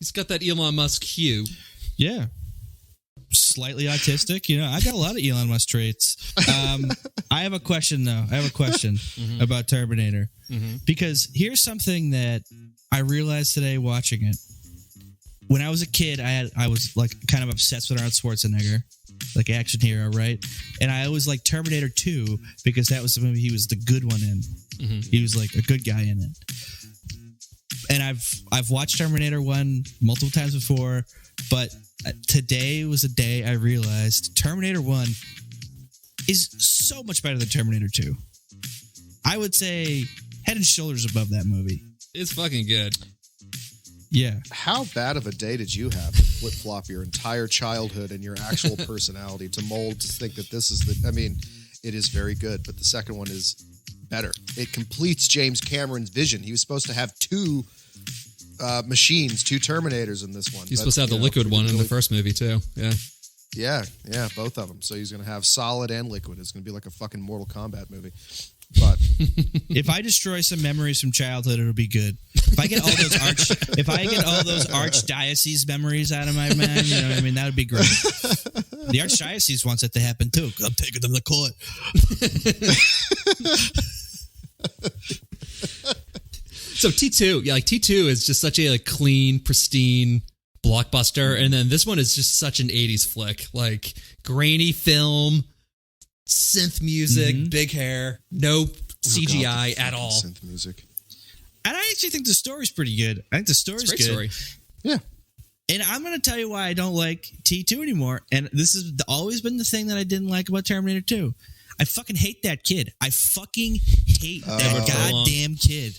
He's got that Elon Musk hue. Yeah. Slightly autistic. I got a lot of Elon Musk traits. I have a question, though. About Terminator. Mm-hmm. Because here's something that I realized today watching it. When I was a kid, I was like kind of obsessed with Arnold Schwarzenegger, like action hero, right? And I always liked Terminator 2 because that was the movie he was the good one in. Mm-hmm. He was like a good guy in it. And I've watched Terminator 1 multiple times before, but today was a day I realized Terminator 1 is so much better than Terminator 2. I would say head and shoulders above that movie. It's fucking good. Yeah. How bad of a day did you have to flip-flop your entire childhood and your actual personality to mold to think that this is the... I mean, it is very good, but the second one is better. It completes James Cameron's vision. He was supposed to have two machines, two Terminators in this one. He's supposed to have the liquid one in the first movie, too. Yeah. Yeah, both of them. So he's going to have solid and liquid. It's going to be like a fucking Mortal Kombat movie. But if I destroy some memories from childhood, it'll be good. If I get all those archdiocese memories out of my mind, you know what I mean? That would be great. The archdiocese wants it to happen too. I'm taking them to court. So T2, T2 is just such a clean, pristine blockbuster, and then this one is just such an 80s flick, like grainy film, synth music, big hair, no CGI at all. Synth music. And I actually think the story's pretty good. I think the story's good. Story. Yeah. And I'm going to tell you why I don't like T2 anymore. And this has always been the thing that I didn't like about Terminator 2. I fucking hate that kid. I fucking hate that goddamn kid.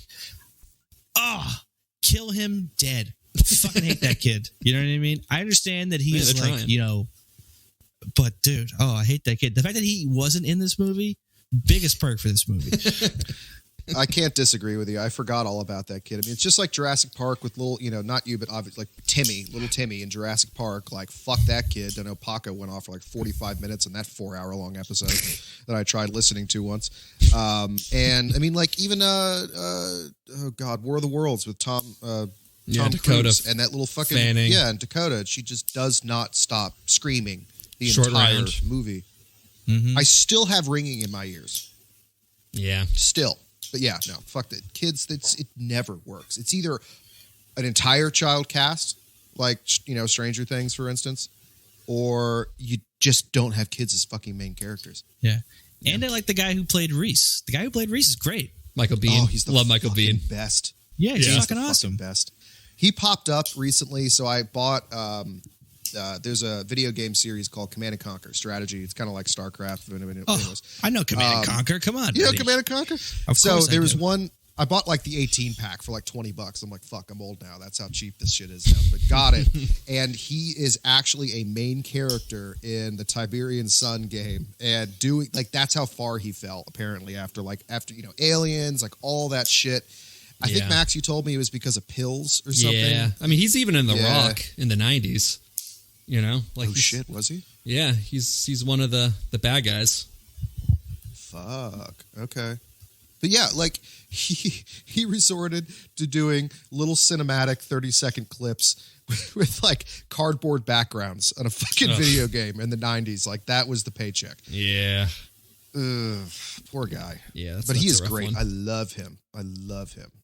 Kill him dead. Fucking hate that kid. You know what I mean? I understand that he's but dude, I hate that kid. The fact that he wasn't in this movie, biggest perk for this movie. I can't disagree with you. I forgot all about that kid. I mean, it's just like Jurassic Park with little, not you, but obviously like little Timmy in Jurassic Park. Like, fuck that kid. I know Paco went off for like 45 minutes in that 4-hour-long episode that I tried listening to once. And I mean, like even, War of the Worlds with Tom Dakota Cruise and that little fucking Fanning. and Dakota. She just does not stop screaming the Short entire round. movie. Mm-hmm. I still have ringing in my ears. Yeah. Still. But yeah, no, fuck that. Kids, it never works. It's either an entire child cast, like, Stranger Things, for instance, or you just don't have kids as fucking main characters. Yeah. And I like the guy who played Reese. The guy who played Reese is great. Michael Biehn. Oh, he's the Love Michael Biehn. best. Yeah, he's He's fucking the awesome. fucking best. He popped up recently, so I bought... there's a video game series called Command & Conquer Strategy. It's kind of like StarCraft. I know Command & Conquer. Come on, You know buddy. Command & Conquer? Of So course I there was do. one... I bought like the 18 pack for like $20. I'm like, fuck, I'm old now. That's how cheap this shit is now. But got it. And he is actually a main character in the Tiberian Sun game. And doing like that's how far he fell, apparently, after aliens, like all that shit. I think, Max, you told me it was because of pills or something. Yeah. I mean, he's even in The Rock in the 90s. Like Shit, was he? Yeah, he's one of the bad guys. Fuck. Okay. But yeah, like he resorted to doing little cinematic 30-second clips with like cardboard backgrounds on a fucking video game in the 90s. Like that was the paycheck. Yeah. Ugh, poor guy. Yeah, but he is a rough great. one. I love him.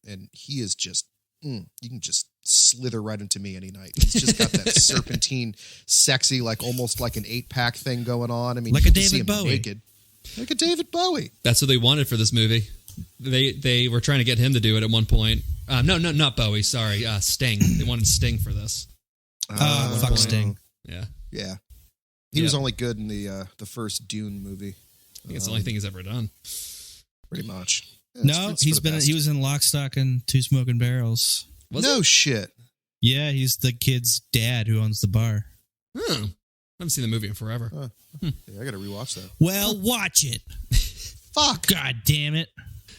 And he is just you can just slither right into me any night. He's just got that serpentine, sexy, like almost like an 8-pack thing going on. I mean, Like you a can see David him Bowie. naked. Like a David Bowie. That's what they wanted for this movie. They were trying to get him to do it at one point. No, not Bowie. Sorry, Sting. They wanted Sting for this. Fuck Sting. Yeah, Yeah. He was only good in the first Dune movie. I think it's the only thing he's ever done. Pretty much. Yeah, No, it's for the best. he was in Lock, Stock, and Two Smoking Barrels. No shit. Yeah, he's the kid's dad who owns the bar. I haven't seen the movie in forever. Yeah, I gotta rewatch that. Well, watch it. Fuck. God damn it.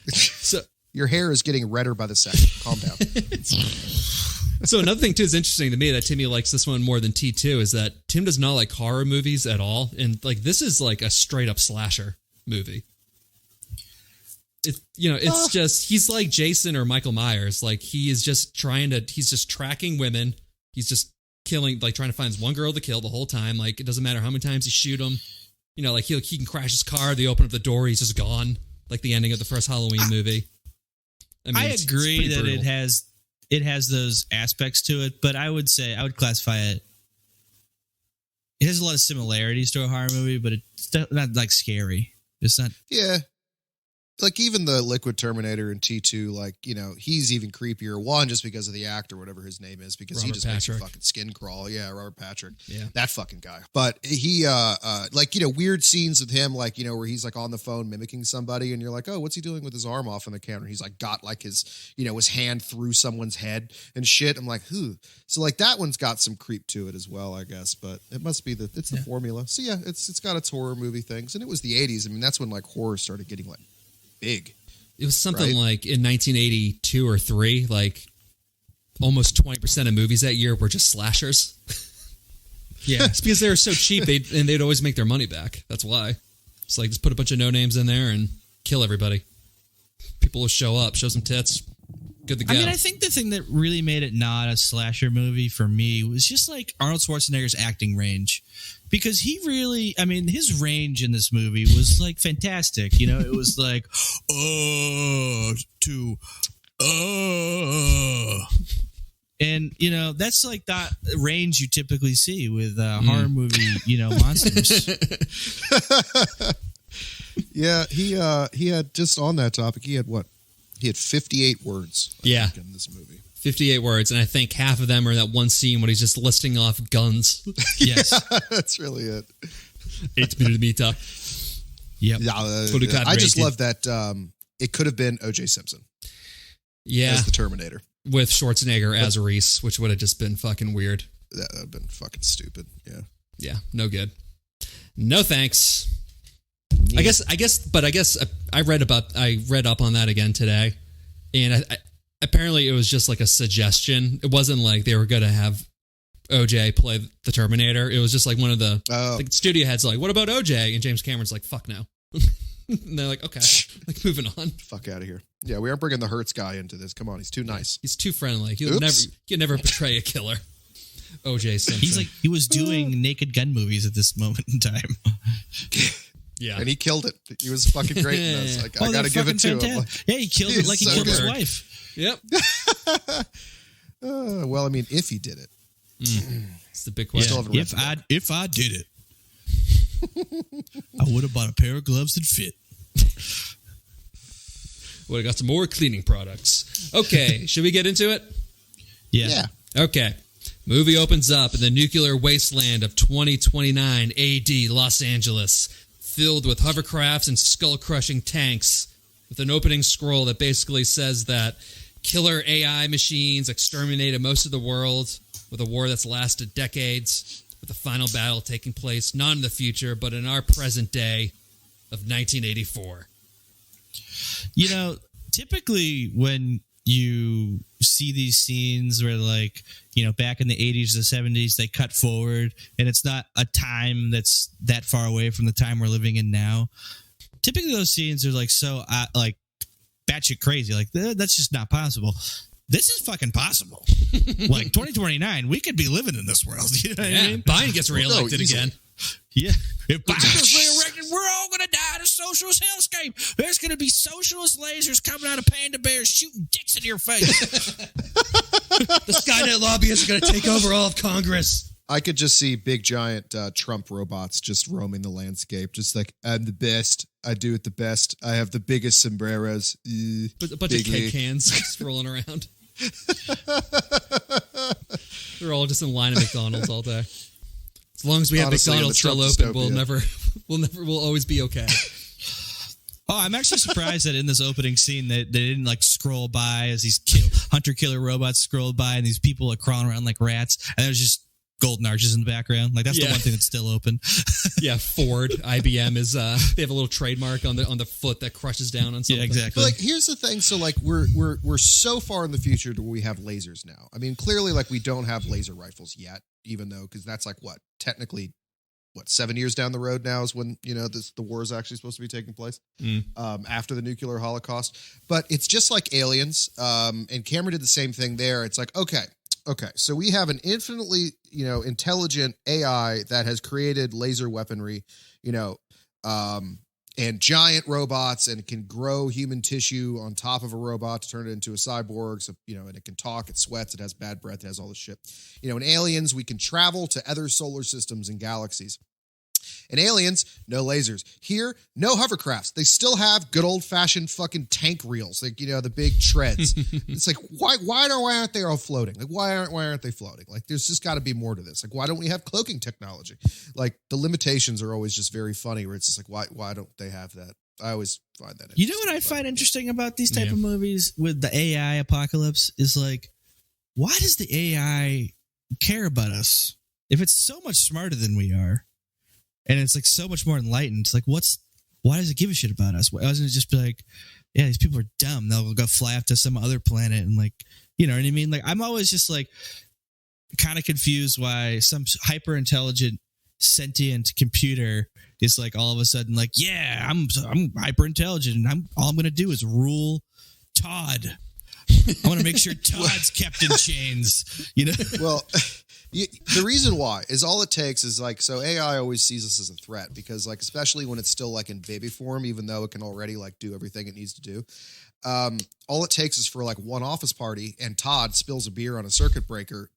So Your hair is getting redder by the second. Calm down. So another thing, too, is interesting to me that Timmy likes this one more than T2 is that Tim does not like horror movies at all. And like this is like a straight up slasher movie. It's just, he's like Jason or Michael Myers. Like he's just tracking women he's just killing, like trying to find this one girl to kill the whole time. Like it doesn't matter how many times you shoot him. You know, like he can crash his car. They open up the door, he's just gone. Like the ending of the first Halloween movie. I mean, I agree that brutal. it has those aspects to it, but I would classify it. It has a lot of similarities to a horror movie, but it's not like scary. It's not. Yeah. Like even the Liquid Terminator in T2, like, you know, he's even creepier. One, just because of the actor, whatever his name is, because he just makes your fucking skin crawl. Yeah, Robert Patrick. Yeah. That fucking guy. But he, like, you know, weird scenes with him, like, you know, where he's like on the phone mimicking somebody and you're like, oh, what's he doing with his arm off on the counter? He's like got like his, you know, his hand through someone's head and shit. I'm like, who? So like that one's got some creep to it as well, I guess. But it must be the formula. So yeah, it's got its horror movie things. And it was the 80s. I mean, that's when like horror started getting like big. It was something like in 1982 or 3, like almost 20% of movies that year were just slashers. Yeah, it's because they were so cheap, they'd always make their money back. That's why. It's like just put a bunch of no names in there and kill everybody. People will show up, show some tits, good to go. I mean, I think the thing that really made it not a slasher movie for me was just like Arnold Schwarzenegger's acting range. Because he really, I mean, his range in this movie was like fantastic. You know, it was like, and, you know, that's like that range you typically see with horror movie, you know, monsters. Yeah, he had, just on that topic, he had 58 words. Yeah. In this movie. 58 words, and I think half of them are that one scene when he's just listing off guns. Yes. Yeah, that's really it. 8 millimeter. Yep. Yeah, I just love that it could have been O.J. Simpson. Yeah. As the Terminator. With Schwarzenegger as Reese, which would have just been fucking weird. That would have been fucking stupid. Yeah. Yeah, no good. No thanks. Yeah. I guess I read up on that again today, and I apparently it was just like a suggestion. It wasn't like they were going to have OJ play the Terminator. It was just like one of the studio heads like, what about OJ? And James Cameron's like, fuck no. And they're like, okay, like moving on. Fuck out of here. Yeah, we aren't bringing the Hertz guy into this. Come on, he's too nice. He's too friendly. He'll never betray a killer. OJ Simpson. He's like, he was doing Naked Gun movies at this moment in time. Yeah. And he killed it. He was fucking great in this. Like, I got to give it to him. Like, yeah, he killed it like he killed his wife. Yep. Well, I mean, if he did it. It's the big question. Yeah, if I did it, I would have bought a pair of gloves that fit. Would have got some more cleaning products. Okay, should we get into it? Yeah. Okay. Movie opens up in the nuclear wasteland of 2029 AD Los Angeles, filled with hovercrafts and skull-crushing tanks, with an opening scroll that basically says that killer AI machines exterminated most of the world with a war that's lasted decades, with the final battle taking place not in the future, but in our present day of 1984. You know, typically when you see these scenes where, like, you know, back in the 80s or the 70s, they cut forward and it's not a time that's that far away from the time we're living in now. Typically those scenes are like so like batshit crazy. Like, that's just not possible. This is fucking possible. Like 2029, we could be living in this world. You know what I mean? Biden gets reelected again. Yeah. If Biden gets reelected, we're all going to die in a socialist hellscape. There's going to be socialist lasers coming out of panda bears shooting dicks in your face. The Skynet lobbyists are going to take over all of Congress. I could just see big, giant Trump robots just roaming the landscape. Just like, I'm the best. I do it the best. I have the biggest sombreros. But a bunch of cake cans just rolling around. They're all just in line at McDonald's all day. As long as we have McDonald's still open, we'll always be okay. Oh, I'm actually surprised that in this opening scene that they didn't like scroll by as these hunter-killer robots scrolled by and these people are crawling around like rats, and there's just golden arches in the background. Like, that's the one thing that's still open. Yeah, Ford, IBM is they have a little trademark on the foot that crushes down on something. Yeah, exactly. But like, here's the thing. So like, we're so far in the future to where we have lasers now. I mean, clearly, like, we don't have laser rifles yet, even though, because that's like technically 7 years down the road now is when, you know, the war is actually supposed to be taking place after the nuclear holocaust. But it's just like Aliens. And Cameron did the same thing there. It's like, okay, Okay, so we have an infinitely, intelligent AI that has created laser weaponry, and giant robots, and can grow human tissue on top of a robot to turn it into a cyborg. So, and it can talk, it sweats, it has bad breath, it has all this shit. In Aliens, we can travel to other solar systems and galaxies. In Aliens, no lasers. Here, no hovercrafts. They still have good old-fashioned fucking tank reels, like, the big treads. It's like, why aren't they all floating? Like, why aren't they floating? Like, there's just got to be more to this. Like, why don't we have cloaking technology? Like, the limitations are always just very funny, where it's just like, why don't they have that? I always find that interesting. You know what I find interesting about these type of movies with the AI apocalypse is, like, why does the AI care about us if it's so much smarter than we are? And it's like so much more enlightened. It's like, why does it give a shit about us? Why doesn't it just be like, yeah, these people are dumb. They'll go fly up to some other planet and, like, you know what I mean? Like, I'm always just like kind of confused why some hyper intelligent sentient computer is like all of a sudden like, yeah, I'm hyper intelligent and all I'm going to do is rule Todd. I want to make sure Todd's kept in chains, Well, the reason why is all it takes is like, so AI always sees us as a threat because, like, especially when it's still like in baby form, even though it can already like do everything it needs to do. All it takes is for like one office party and Todd spills a beer on a circuit breaker.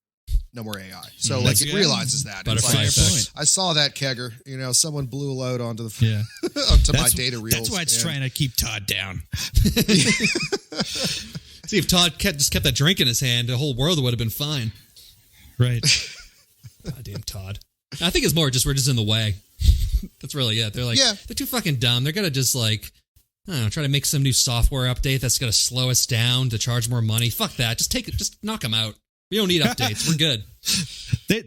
No more AI. So like it realizes that. Butterfly It's effect. I saw that kegger. Someone blew a load onto the onto my data reels. That's why it's trying to keep Todd down. See, if Todd just kept that drink in his hand, the whole world would have been fine. Right. Goddamn Todd. I think it's more just we're just in the way. That's really it. They're like, they're too fucking dumb. They're gonna just like, I don't know, try to make some new software update that's gonna slow us down to charge more money. Fuck that. Just knock them out. We don't need updates. We're good.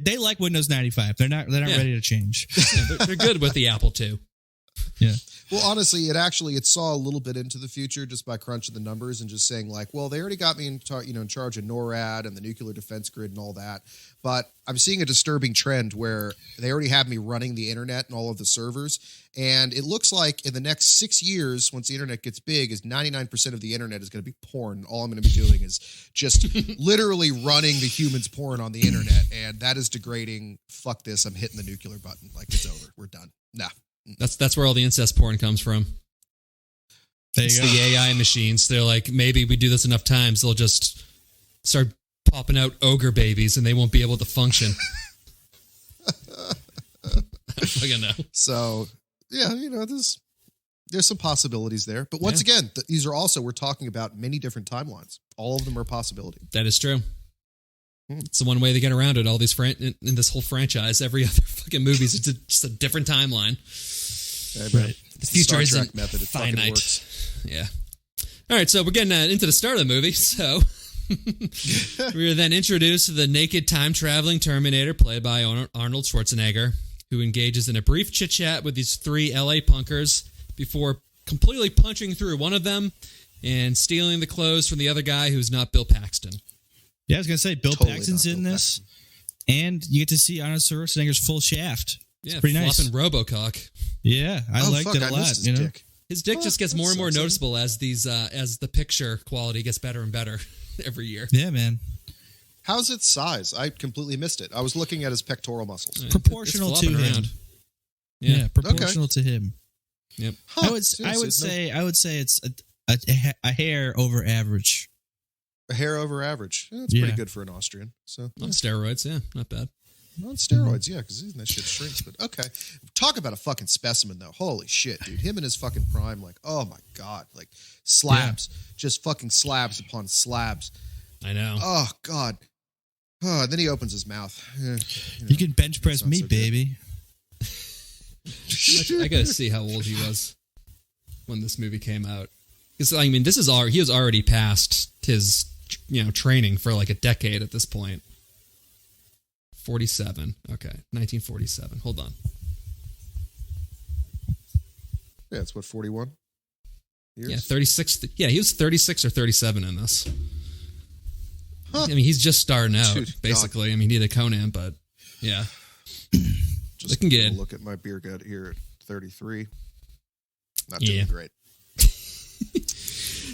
They like Windows 95. They're not ready to change. Yeah, they're good with the Apple II. Yeah. Well, honestly, it saw a little bit into the future just by crunching the numbers and just saying like, well, they already got me in charge of NORAD and the nuclear defense grid and all that. But I'm seeing a disturbing trend where they already have me running the internet and all of the servers. And it looks like in the next 6 years, once the internet gets big, is 99% of the internet is going to be porn. All I'm going to be doing is just literally running the humans porn on the internet. And that is degrading. Fuck this. I'm hitting the nuclear button. Like, it's over. We're done. Nah. That's where all the incest porn comes from. It's the AI machines. They're like, maybe we do this enough times, they'll just start popping out ogre babies and they won't be able to function. I don't fucking know. So, yeah, there's some possibilities there. But once again, these are also, we're talking about many different timelines. All of them are a possibility. That is true. It's the one way they get around it. All these in this whole franchise, every other fucking movie is just a different timeline. Right. The future Star Trek isn't method. It fucking finite. works. Yeah. All right, so we're getting into the start of the movie. So we are then introduced to the naked time-traveling Terminator, played by Arnold Schwarzenegger, who engages in a brief chit-chat with these three LA punkers before completely punching through one of them and stealing the clothes from the other guy who's not Bill Paxton. Yeah, I was going to say, Bill Totally Paxton's not in Bill this, and you get to see Arnold Schwarzenegger's full shaft. It's pretty nice. Flopping Robocock. Yeah, I liked it a lot. His dick. His dick just gets more and more sucks, noticeable as as the picture quality gets better and better every year. Yeah, man. How's its size? I completely missed it. I was looking at his pectoral muscles. Proportional It's to flopping him. around. Yeah, proportional to him. Yep. Huh, I would seriously, say it's a hair over average. a hair over average. Yeah, that's pretty good for an Austrian. So On steroids, yeah, not bad. on steroids, yeah, because that shit shrinks. But okay, talk about a fucking specimen though. Holy shit, dude! Him in his fucking prime, like, oh my god, like slabs, just fucking slabs upon slabs. I know. Oh god. Oh, and then he opens his mouth. You can bench press not me, so good. baby. I gotta see how old he was when this movie came out. Because I mean, he was already past his training for like a decade at this point. 47. Okay, 1947. Hold on. Yeah, it's what, 41 years? Yeah, 36. Yeah, he was 36 or 37 in this. Huh. I mean, he's just starting out, Dude, basically. God. I mean, he did a Conan, but yeah. Just looking good. Look at my beer gut here at 33. Not Yeah. doing great.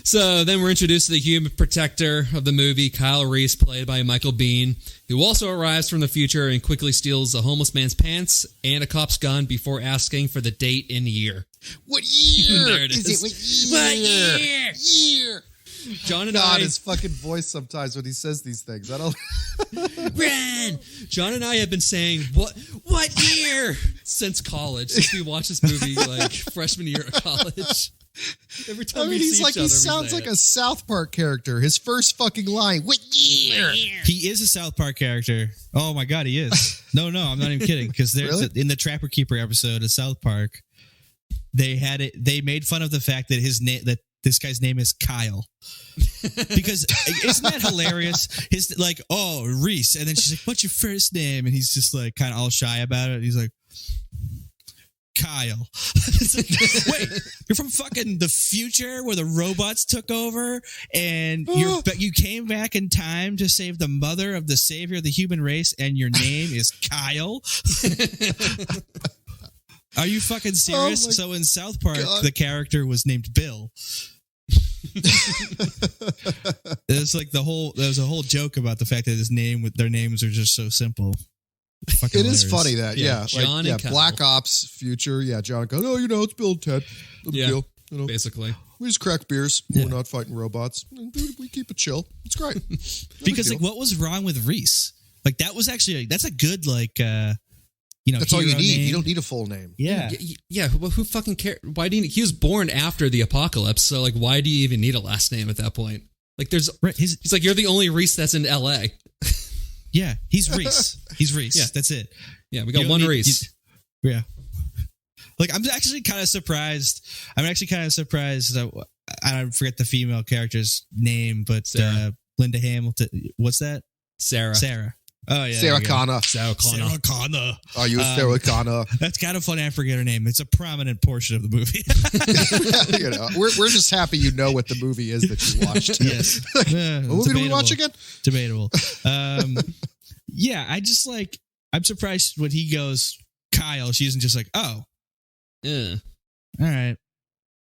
So then we're introduced to the human protector of the movie, Kyle Reese, played by Michael Biehn, who also arrives from the future and quickly steals a homeless man's pants and a cop's gun before asking for the date and year. What year? There it is. What year? Year. John and God, I... his fucking voice sometimes when he says these things. I don't... Ren! John and I have been saying, what year? Since college. Since we watched this movie, like, freshman year of college. Every time we see each other, he sounds like a South Park character. His first fucking line, what year? He is a South Park character. Oh my God, he is. No, I'm not even kidding. Because Really? in the Trapper Keeper episode of South Park, they made fun of the fact that this guy's name is Kyle. Because isn't that hilarious? His like, oh, Reese, and then she's like, what's your first name? And he's just like kind of all shy about it. He's like, Kyle. It's like, wait, you're from fucking the future where the robots took over, and you came back in time to save the mother of the savior of the human race, and your name is Kyle. Are you fucking serious? So in South Park, the character was named Bill. It's like there was a whole joke about the fact that their names are just so simple. Fucking It is hilarious. funny that, John and Kyle. Black Ops future, John and Kyle. Oh, it's Bill and Ted. No big deal. Basically. We just crack beers. We're not fighting robots. We keep it chill. It's great. Because like, what was wrong with Reese? Like that was actually that's a good like that's all you hero need. name. You don't need a full name. Yeah. Yeah, well, who fucking cares? Why do you? He was born after the apocalypse, so like, why do you even need a last name at that point? Like, there's Right. He's like, you're the only Reese that's in L.A. Yeah, he's Reese. He's Reese. Yeah. That's it. Yeah, we You got don't one need- Reese. Yeah. Like, I'm actually kind of surprised. I forget the female character's name, but Sarah. Linda Hamilton. What's that? Sarah. Oh, yeah. Sarah there you go. Connor. Sarah Connor. Sarah Connor. Are you Sarah Connor? That's kind of funny. I forget her name. It's a prominent portion of the movie. We're just happy you know what the movie is that you watched. Yes. What movie did we watch again? Debatable. Yeah, I'm surprised when he goes, Kyle, she isn't just like, oh, Yeah. all right.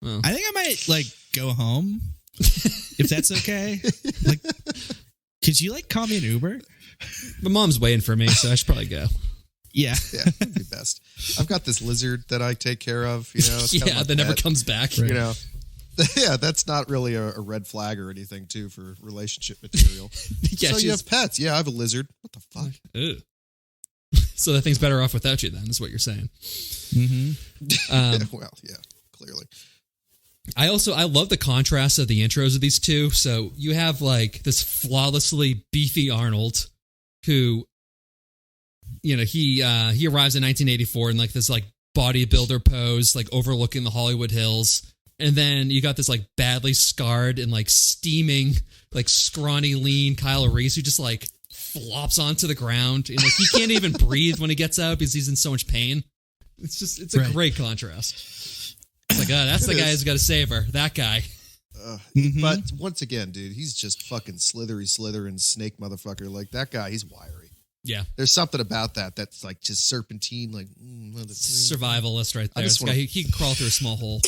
Well. I think I might like go home if that's okay. Like, could you like call me an Uber? My mom's waiting for me, so I should probably go. Yeah. Yeah, that'd be best. I've got this lizard that I take care of. It's kind of my that never pet, comes back. You know. Yeah, that's not really a red flag or anything, too, for relationship material. Yeah, so you she's- have pets. Yeah, I have a lizard. What the fuck? Ew. So that thing's better off without you, then, is what you're saying. Mm-hmm. Well, yeah, clearly. I love the contrast of the intros of these two. So you have like this flawlessly beefy Arnold who, he arrives in 1984 in like this like bodybuilder pose, like overlooking the Hollywood Hills. And then you got this like badly scarred and like steaming, like scrawny, lean Kyle Reese who just like flops onto the ground. And like he can't even breathe when he gets out because he's in so much pain. It's a great contrast. It's like, that's the guy who's got to save her. That guy. But once again, dude, he's just fucking slithering snake motherfucker. Like that guy, he's wiry. Yeah. There's something about that that's just serpentine, like Survivalist right there. This guy, he can crawl through a small hole.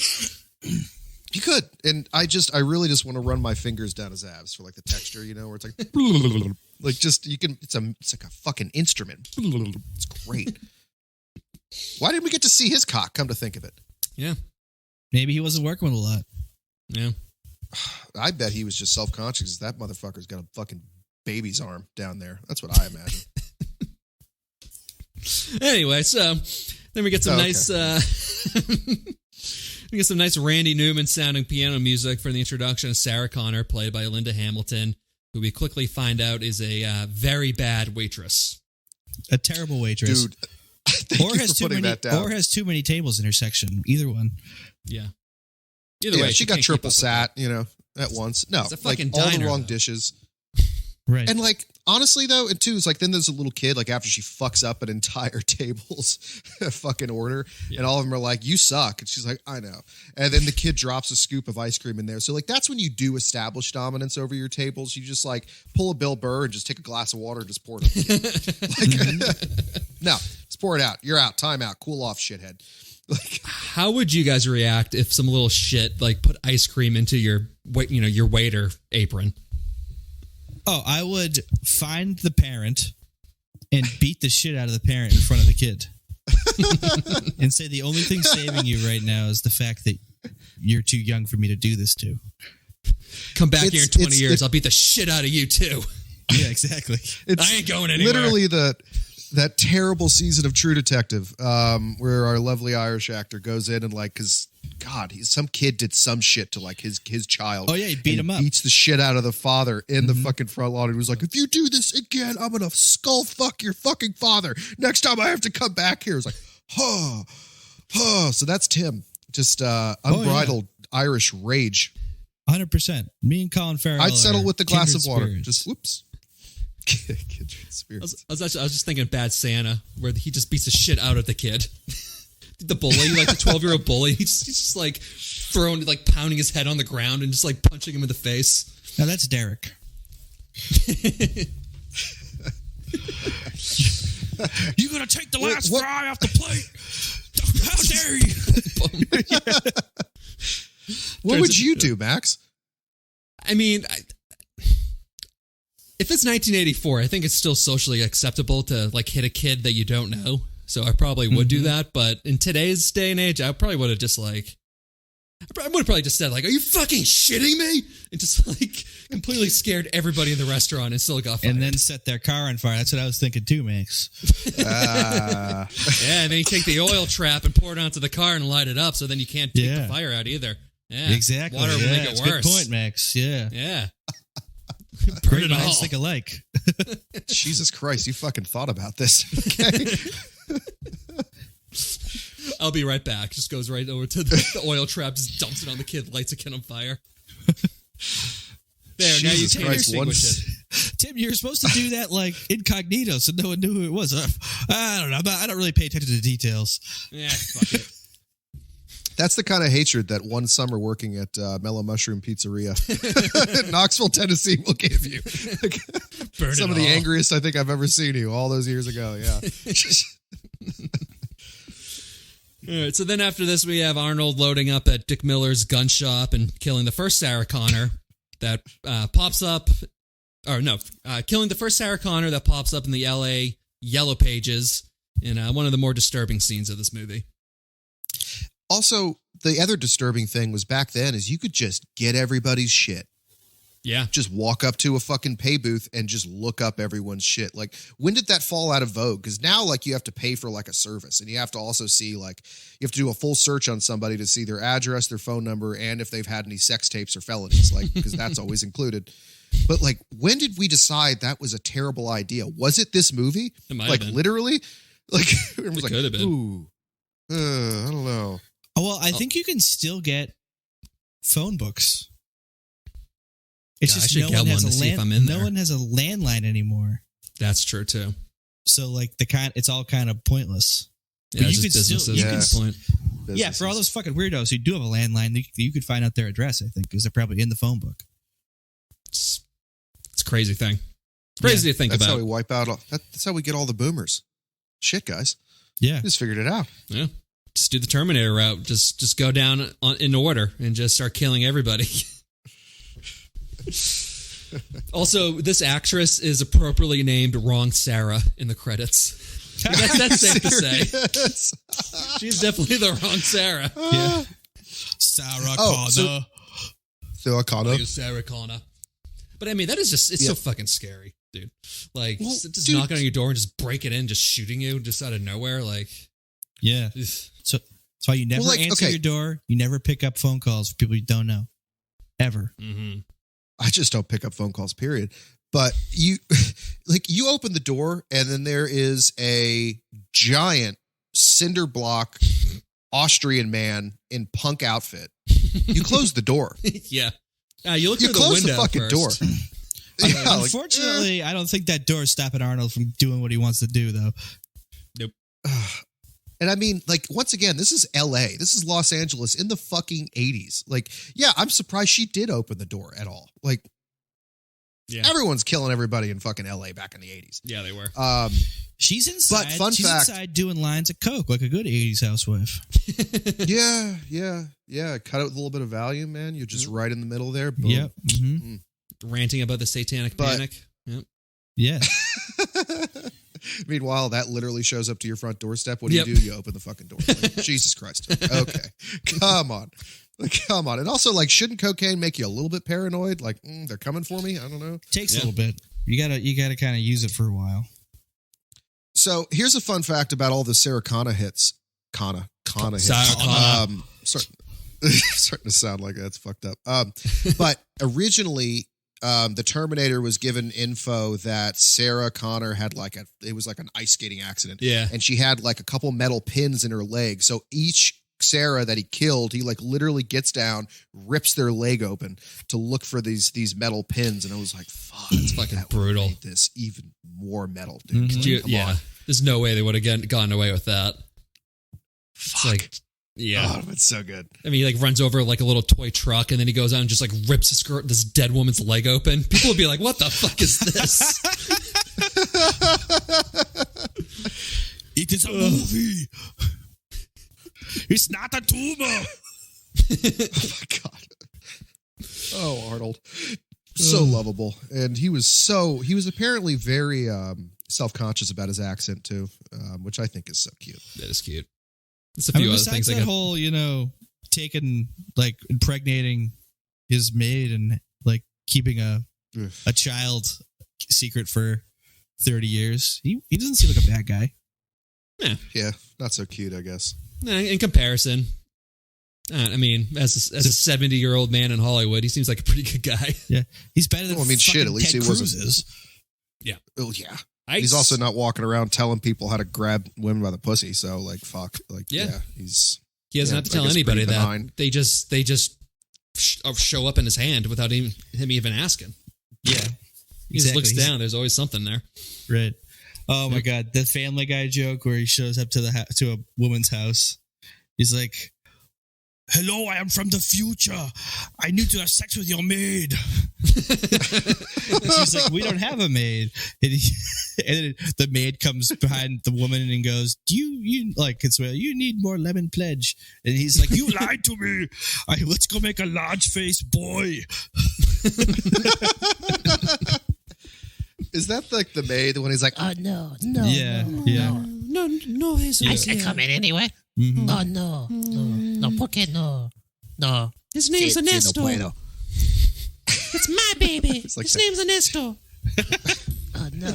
He could, and I really just want to run my fingers down his abs for like the texture, where it's like, like just you can. It's like a fucking instrument. It's great. Why didn't we get to see his cock? Come to think of it, Yeah. Maybe he wasn't working with a lot. Yeah. I bet he was just self conscious. That motherfucker's got a fucking baby's arm down there. That's what I imagine. Anyway, so then we get some nice. We get some nice Randy Newman sounding piano music for the introduction of Sarah Connor, played by Linda Hamilton, who we quickly find out is a very bad waitress. A terrible waitress. Dude. Or has too many tables in her section. Either one. Yeah. Either way, she got can't triple keep up sat, at once. No, It's a like fucking all the diner, wrong though. dishes. Right. And like honestly though, and too, it's like then there's a little kid like after she fucks up an entire table's fucking order, and all of them are like, "You suck," and she's like, "I know." And then the kid drops a scoop of ice cream in there. So like that's when you do establish dominance over your tables. You just like pull a Bill Burr and just take a glass of water and just pour it on the kid. No, just pour it out. You're out. Time out. Cool off, shithead. Like, How would you guys react if some little shit like put ice cream into your your waiter apron? Oh, I would find the parent and beat the shit out of the parent in front of the kid. And say the only thing saving you right now is the fact that you're too young for me to do this to. Come back here in 20 years. I'll beat the shit out of you too. Yeah, exactly. I ain't going anywhere. Literally that terrible season of True Detective, where our lovely Irish actor goes in and like, because God, some kid did some shit to like his child. Oh yeah, he beat him up. Beats the shit out of the father in the fucking front lawn. He was like, if you do this again, I'm gonna skull fuck your fucking father. Next time I have to come back here. It's like, So that's Tim. Just unbridled Irish rage. 100%. Me and Colin Farrell. I'd settle with the glass of water. Spirits. Just whoops. Kindred I spirits. was just thinking Bad Santa, where he just beats the shit out of the kid. The bully, like the 12-year-old bully, he's just like throwing, like pounding his head on the ground and just like punching him in the face. Now that's Derek. You gonna take the last fry off the plate? How dare you? What would you do, Max? I mean, if it's 1984, I think it's still socially acceptable to like hit a kid that you don't know. So I probably would do that. But in today's day and age, I probably would have just like, I would have probably just said like, "Are you fucking shitting me?" And just like completely scared everybody in the restaurant and still got fired. And then set their car on fire. That's what I was thinking too, Max. Yeah, and then you take the oil trap and pour it onto the car and light it up, so then you can't take the fire out either. Yeah, exactly. Water will make it worse. Good point, Max. Yeah. Yeah. Great minds think alike. Jesus Christ, you fucking thought about this. Okay. I'll be right back. Just goes right over to the oil trap, just dumps it on the kid, lights a kid on fire. There, now you can extinguish it. Tim, you're supposed to do that like incognito so no one knew who it was. I don't know. I don't really pay attention to the details. Yeah, fuck it. That's the kind of hatred that one summer working at Mellow Mushroom Pizzeria in Knoxville, Tennessee will give you. Some of the angriest I think I've ever seen you all those years ago. Yeah. All right, so then after this, we have Arnold loading up at Dick Miller's gun shop and killing the first Sarah Connor that pops up. Or no, killing the first Sarah Connor that pops up in the LA Yellow Pages in one of the more disturbing scenes of this movie. Also, the other disturbing thing was back then is you could just get everybody's shit. Yeah. Just walk up to a fucking pay booth and just look up everyone's shit. Like, when did that fall out of vogue? Because now, like, you have to pay for, like, a service. And you have to also see, like, you have to do a full search on somebody to see their address, their phone number, and if they've had any sex tapes or felonies, like, because that's always included. But, like, when did we decide that was a terrible idea? Was it this movie? It might like, have been. literally? Like, it was It like, could have been. ooh, I don't know. Oh, well, I think you can still get phone books. It's Yeah, I just should no get one has one to a see if I'm in no there. one has a landline anymore. That's true, too. So like it's all kind of pointless. Yeah, But it's you just could still, businesses you at could, this point. yeah, for all those fucking weirdos who do have a landline, you could find out their address. I think because they're probably in the phone book. It's a crazy thing. It's crazy to think That's about. how we wipe out. That's how we get all the boomers. Shit, guys. Yeah, We just figured it out. Yeah. Just do the Terminator route. Just go down in order and just start killing everybody. Also, this actress is appropriately named Wrong Sarah in the credits. That's safe to say. She's definitely the wrong Sarah. yeah. Sarah Connor. Sarah Connor. Sarah Connor. But I mean, that is it's so fucking scary, dude. Like, Well, just dude, knocking on your door and just breaking in, just shooting you just out of nowhere. Like, Yeah. ugh. So that's why you never answer your door. You never pick up phone calls for people you don't know. Ever. Mm-hmm. I just don't pick up phone calls, period. But you open the door and then there is a giant cinder block Austrian man in punk outfit. You close the door. Yeah. You look You through close the the window fucking first. door. Yeah, like, Unfortunately, I don't think that door is stopping Arnold from doing what he wants to do, though. Nope. And I mean, like, once again, this is LA. This is Los Angeles in the fucking 80s. Like, yeah, I'm surprised she did open the door at all. Like, Yeah. Everyone's killing everybody in fucking LA back in the 80s. Yeah, they were. She's inside. But fun she's fact- inside doing lines of coke like a good 80s housewife. Yeah. Cut it with a little bit of Valium, man. You're just right in the middle there. Boom. Yep. Mm-hmm. Ranting about the satanic panic. Yep. Yeah. Meanwhile, that literally shows up to your front doorstep. What do Yep. you do? You open the fucking door. Like, Jesus Christ. Okay. Come on. Come on. And also, like, shouldn't cocaine make you a little bit paranoid? Like, they're coming for me? I don't know. Takes a little bit. You gotta kind of use it for a while. So here's a fun fact about all the Sarah Connor hits. Connor hits. Sarah Connor. Starting to sound like that's fucked up. But originally, the Terminator was given info that Sarah Connor had it was like an ice skating accident. Yeah. And she had like a couple metal pins in her leg. So each Sarah that he killed, he like literally gets down, rips their leg open to look for these metal pins. And I was like, fuck, It's fucking brutal. made this even more metal, dude. Mhm. Come on. There's no way they would have gotten away with that. Fuck. It's like, yeah. Oh, it's so good. I mean, he like runs over like a little toy truck, and then he goes out and just like rips this dead woman's leg open. People would be like, "What the fuck is this?" It is a movie. It's not a tumor. Oh my god. Oh, Arnold. So lovable. And he was apparently very self-conscious about his accent too, which I think is so cute. That is cute. There's a few other things. That whole, taking like impregnating his maid and like keeping a child secret for 30 years. He doesn't seem like a bad guy. Yeah, not so cute, I guess. In comparison, I mean, as a 70-year-old man in Hollywood, he seems like a pretty good guy. Yeah, he's better than. Well, I mean, shit. At least Ted he Cruz wasn't. is. Yeah. Oh yeah. He's also not walking around telling people how to grab women by the pussy. So like, fuck. Like, Yeah. he doesn't have to I tell guess anybody pretty that. benign. They just show up in his hand without him even asking. Yeah, He just looks down. There's always something there. Right. Oh my god, the Family Guy joke where he shows up to a woman's house. He's like, "Hello, I am from the future. I need to have sex with your maid." She's like, "We don't have a maid." And then the maid comes behind the woman and goes, "Do you like Consuelo? You need more lemon pledge." And he's like, "You lied to me. Let's go make a large face boy." Is that like the maid when he's like, Oh, no. Yeah. No, Jesus. I come in anyway. Mhm. Oh, no. ¿Por qué no? No. His name's "Sí, no Ernesto. puedo." It's my baby. It's like His that. name's Ernesto. Oh, no.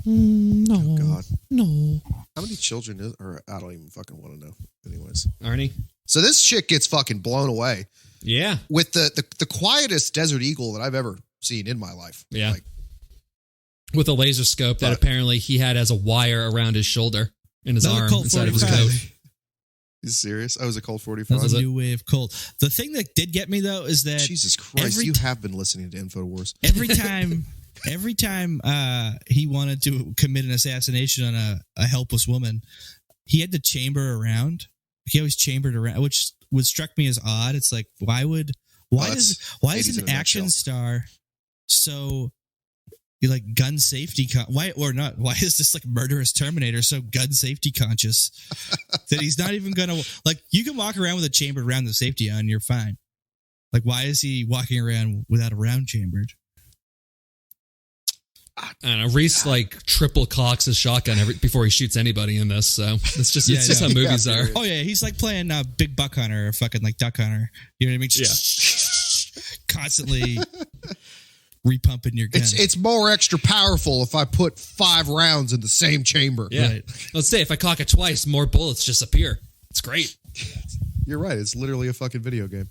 No. God. No. How many children is, or I don't even fucking want to know. Anyways. Arnie? So this chick gets fucking blown away Yeah. with the quietest desert eagle that I've ever seen in my life. Yeah. Like, With a laser scope that But- apparently he had as a wire around his shoulder in his Another arm Colt inside of his 45. coat. he's serious? I was a Colt 45. That's a new wave Colt. The thing that did get me though is that Jesus Christ, you have been listening to InfoWars. every time he wanted to commit an assassination on a helpless woman, he had to chamber around. He always chambered around, which struck me as odd. It's like, why is 80s in an a action nutshell. star so like gun safety why is this like murderous Terminator so gun safety conscious that he's not even gonna, like, you can walk around with a chambered round the safety on, you're fine. Like, why is he walking around without a round chambered? I don't know. Reese like triple cocks his shotgun before he shoots anybody in this. So it's just Yeah, it's just yeah. how movies Yeah, are. period. Oh yeah, he's like playing Big Buck Hunter or fucking like Duck Hunter. You know what I mean? Constantly repumping your gun. It's more extra powerful if I put 5 rounds in the same chamber. Yeah. Right. Let's say if I cock it twice, more bullets just appear. It's great. You're right. It's literally a fucking video game.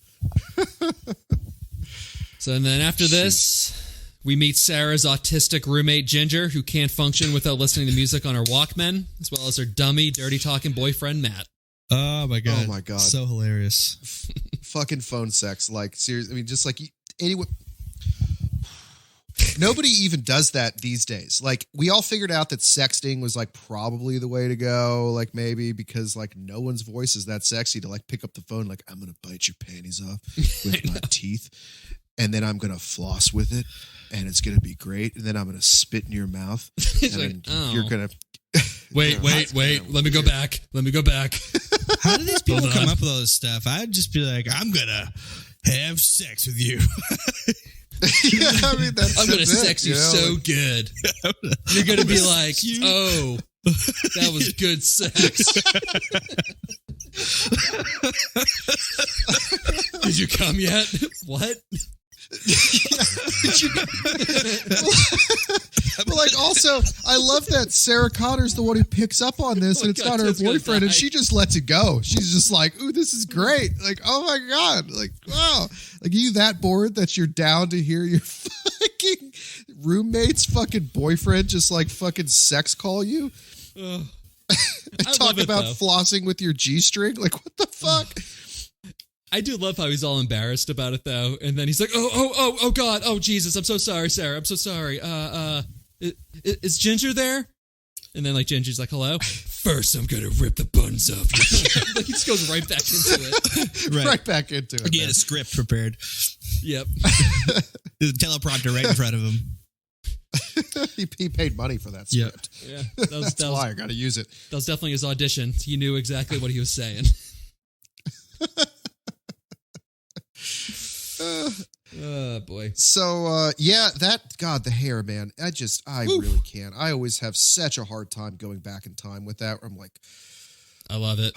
So and then after this, we meet Sarah's autistic roommate Ginger, who can't function without listening to music on her Walkman, as well as her dummy, dirty talking boyfriend Matt. Oh my god! Oh my God. So hilarious. Fucking phone sex. Like, seriously. I mean, just like anyone. Nobody even does that these days. Like, we all figured out that sexting was like probably the way to go. Like, maybe because like no one's voice is that sexy to like pick up the phone. Like, I'm going to bite your panties off with my teeth. and then I'm gonna floss with it, and it's gonna be great, and then I'm gonna spit in your mouth, and then you're gonna. Wait. Let me go back. How do these people come up with all this stuff? I'd just be like, I'm gonna have sex with you. Yeah, I mean, I'm gonna sex you so good. You're gonna be like, oh, that was good sex. Did you come yet? What? But like, also, I love that Sarah Connor's the one who picks up on this, and it's not her boyfriend, and she just lets it go. She's just like, "Ooh, this is great!" Like, oh my god, like, wow, like, are you that bored that you're down to hear your fucking roommate's fucking boyfriend just like fucking sex call you? Talk about flossing with your G-string. Like, what the fuck? I do love how he's all embarrassed about it, though. And then he's like, oh, God. Oh, Jesus. I'm so sorry, Sarah. I'm so sorry. Is Ginger there? And then, like, Ginger's like, hello? First, I'm going to rip the buns off. Like, he just goes right back into it. Right back into it. He had a script prepared. Yep. There's a teleprompter right in front of him. He paid money for that script. Yeah. That's why I got to use it. That was definitely his audition. He knew exactly what he was saying. Oh boy. So yeah, the hair, man. I really can't. I always have such a hard time going back in time with that. Where I'm like, I love it.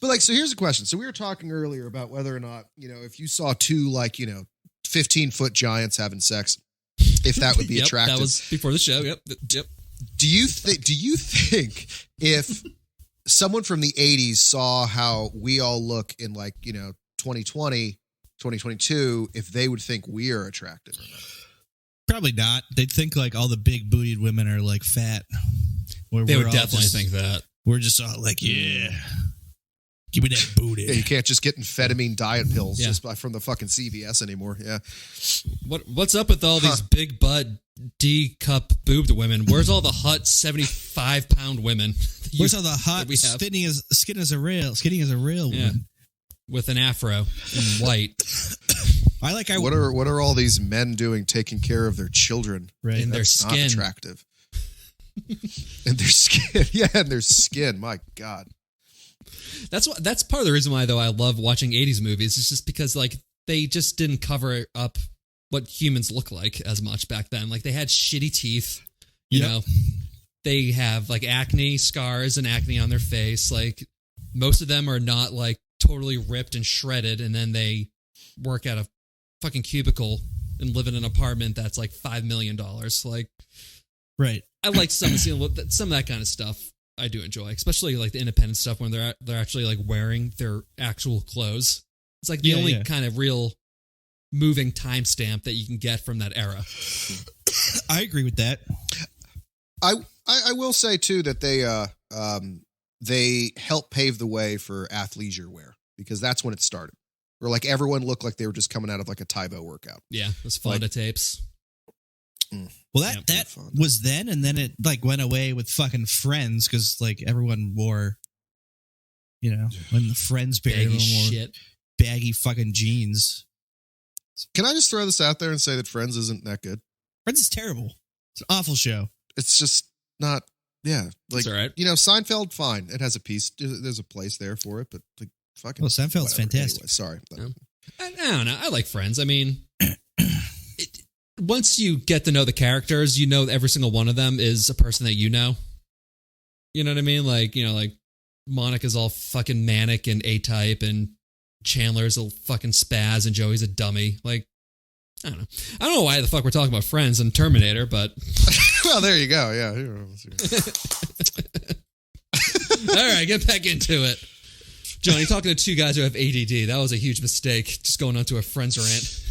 But like, so here's a question. So we were talking earlier about whether or not, if you saw two 15-foot giants having sex, if that would be attractive. That was before the show. Yep. Do you think if someone from the 80s saw how we all look in 2020, 2022, if they would think we are attractive or not? Probably not. They'd think like all the big bootied women are like fat. They would definitely think that. We're just all like, yeah, give me that booty. Yeah, you can't just get amphetamine diet pills just from the fucking CVS anymore. Yeah. What's up with all these big butt D-cup boobed women? Where's all the hot 75-pound women? Where's all the hot skinny as a rail woman? With an afro and white. What are all these men doing taking care of their children? Right. In their skin. Not attractive. In their skin. Yeah, in their skin. My God. That's part of the reason why, though, I love watching 80s movies. It's just because, they just didn't cover up what humans look like as much back then. Like, they had shitty teeth. You know, they have, acne scars and acne on their face. Like, most of them are not, totally ripped and shredded, and then they work at a fucking cubicle and live in an apartment that's $5 million. Right. I like some of that kind of stuff. I do enjoy, especially the independent stuff when they're actually wearing their actual clothes. It's the only kind of real moving timestamp that you can get from that era. I agree with that. I will say too that they helped pave the way for athleisure wear, because that's when it started. Where everyone looked like they were just coming out of a Tybo workout. Yeah, those Fonda tapes. Well, that was then, and then it went away with fucking Friends, because everyone wore, when the Friends period, baggy shit, baggy fucking jeans. Can I just throw this out there and say that Friends isn't that good? Friends is terrible. It's an awful show. It's just not. Yeah, it's all right. Seinfeld, fine. It has a piece. There's a place there for it, but fucking. Well, Seinfeld's fantastic. Anyway, sorry. I don't know. I like Friends. I mean, once you get to know the characters, every single one of them is a person that you know. You know what I mean? Monica's all fucking manic and A-type, and Chandler's a fucking spaz, and Joey's a dummy. I don't know. I don't know why the fuck we're talking about Friends and Terminator, but... Well, there you go. Yeah. All right, get back into it. John, you're talking to two guys who have ADD. That was a huge mistake, just going on to a Friends rant.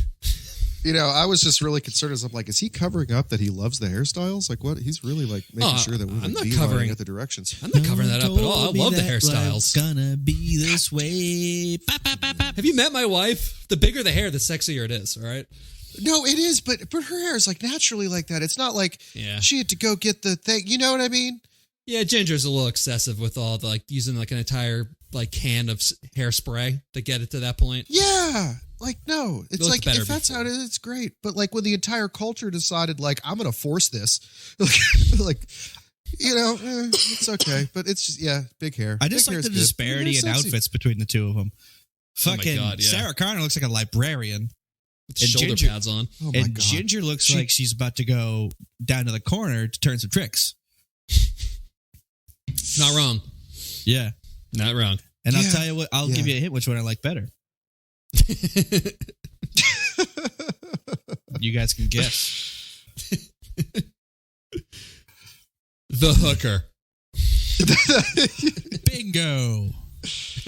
I was just really concerned. As I'm is he covering up that he loves the hairstyles? What? He's really making sure that we're not covering at the directions. I'm not covering that up at all. I love the hairstyles. Gonna be this way. Have you met my wife? The bigger the hair, the sexier it is. All right. No, it is, but her hair is naturally like that. It's not she had to go get the thing. You know what I mean? Yeah, Ginger's a little excessive with all the using an entire can of hairspray to get it to that point. Yeah, like, no. It's looked like, better if that's before. how it is, it's great. But like when the entire culture decided, like, I'm going to force this, like, it's okay. But it's just, big hair. I just Big like the hair's good. disparity Big in hair's sexy. outfits between the two of them. Oh my Fucking God, yeah. Sarah Connor looks like a librarian. With And shoulder Ginger- pads on. Oh my And God. Ginger looks like she's about to go down to the corner to turn some tricks. Not wrong. Yeah. Not wrong. And I'll Yeah. tell you what, I'll Yeah. give you a hint which one I like better. You guys can guess. The hooker. Bingo.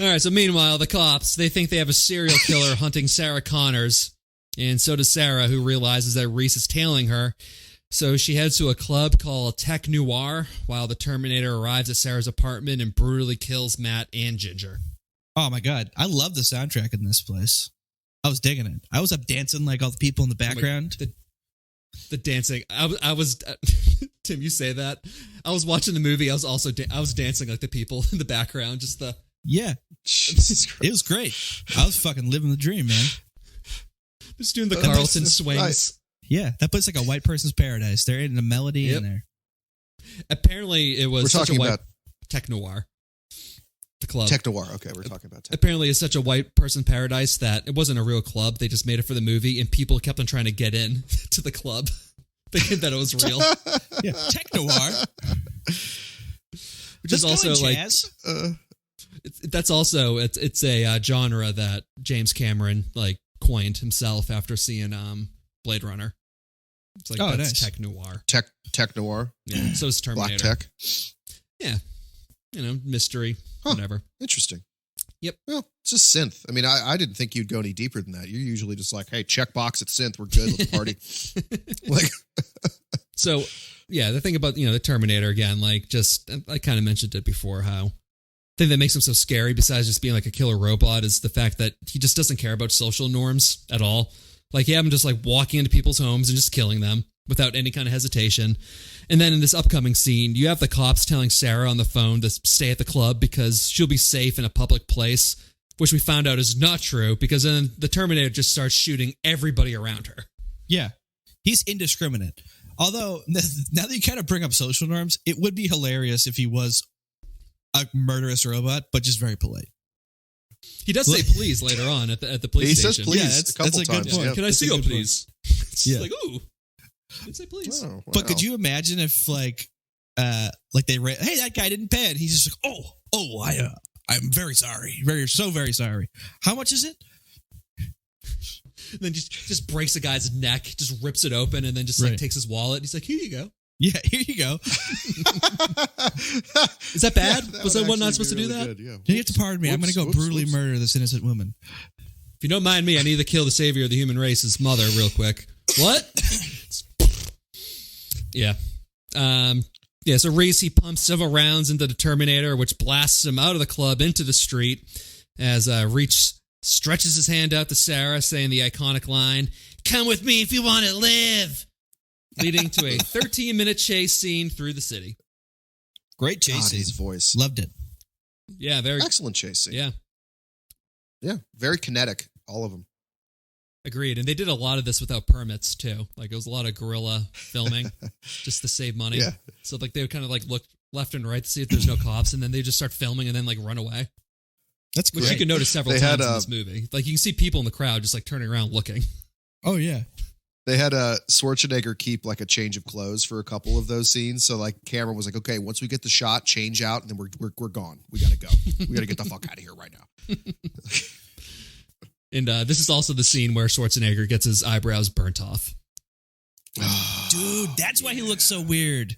All right, so meanwhile, the cops, they think they have a serial killer hunting Sarah Connors. And so does Sarah, who realizes that Reese is tailing her. So she heads to a club called Tech Noir while the Terminator arrives at Sarah's apartment and brutally kills Matt and Ginger. Oh my God. I love the soundtrack in this place. I was digging it. I was up dancing like all the people in the background. The dancing. I was Tim, you say that. I was watching the movie. I was also I was dancing like the people in the background. Just the Yeah. Jesus Christ. It was great. I was fucking living the dream, man. just doing the Oh, Carlton nice. swings. Nice. Yeah. That place like a white person's paradise. They're in a melody Yep. in there. Apparently, it was We're such a talking white about Tech Noir. The club. Tech Noir. Okay, we're talking about Tech. Apparently, it's such a white person paradise that it wasn't a real club. They just made it for the movie, and people kept on trying to get in to the club, thinking that it was real. Yeah. Tech noir. Which is also like that's also it's a genre that James Cameron like coined himself after seeing Blade Runner. It's like that's nice. tech noir. Tech Noir. Yeah. So is Black Terminator. Tech. Yeah. Mystery, Huh. whatever. Interesting. Yep. Well, it's just synth. I mean, I didn't think you'd go any deeper than that. You're usually just like, hey, check box at synth. We're good. Let's party. Like, So, yeah, the thing about, the Terminator again, like just, I kind of mentioned it before, how the thing that makes him so scary, besides just being like a killer robot, is the fact that he just doesn't care about social norms at all. Like, you have him just like walking into people's homes and just killing them without any kind of hesitation. And then in this upcoming scene, you have the cops telling Sarah on the phone to stay at the club because she'll be safe in a public place, which we found out is not true because then the Terminator just starts shooting everybody around her. Yeah. He's indiscriminate. Although, now that you kind of bring up social norms, it would be hilarious if he was a murderous robot, but just very polite. He does say please later on at the police he station. says please Yeah, that's- a couple that's a good times. point. Yeah. Can I That's see a you, good point. please? It's just Yeah. like, ooh. I'd say please. Oh, But could wow. you imagine if like they hey, that guy didn't pay it. He's just like, I'm very sorry. Very sorry. How much is it? And then just breaks a guy's neck, just rips it open, and then just like Right. takes his wallet. He's like, here you go. Yeah, here you go. Is that bad? Yeah, Was would anyone not actually supposed to be do really that? good, yeah. You have to pardon me. I'm going to go brutally murder this innocent woman. If you don't mind me, I need to kill the savior of the human race's mother real quick. What? Yeah. Yeah, so Reese, he pumps several rounds into the Terminator, which blasts him out of the club into the street as Reach stretches his hand out to Sarah, saying the iconic line, "Come with me if you want to live," leading to a 13-minute chase scene through the city. Great God, chase his scene. voice. Loved it. Yeah, very, Excellent chase scene. yeah, Yeah. Very kinetic. All of them. agreed. And they did a lot of this without permits, too. Like, it was a lot of guerrilla filming just to save money. Yeah. So, like, they would kind of, like, look left and right to see if there's no cops, and then they just start filming and then, like, run away. That's Which great. you can notice several They times had, in this movie. Like, you can see people in the crowd just, like, turning around looking. Oh, yeah. They had Schwarzenegger keep like a change of clothes for a couple of those scenes. So like Cameron was like, okay, once we get the shot, change out, and then we're gone. We gotta go. We gotta get the fuck out of here right now. And this is also the scene where Schwarzenegger gets his eyebrows burnt off. Dude, that's why he looks so weird.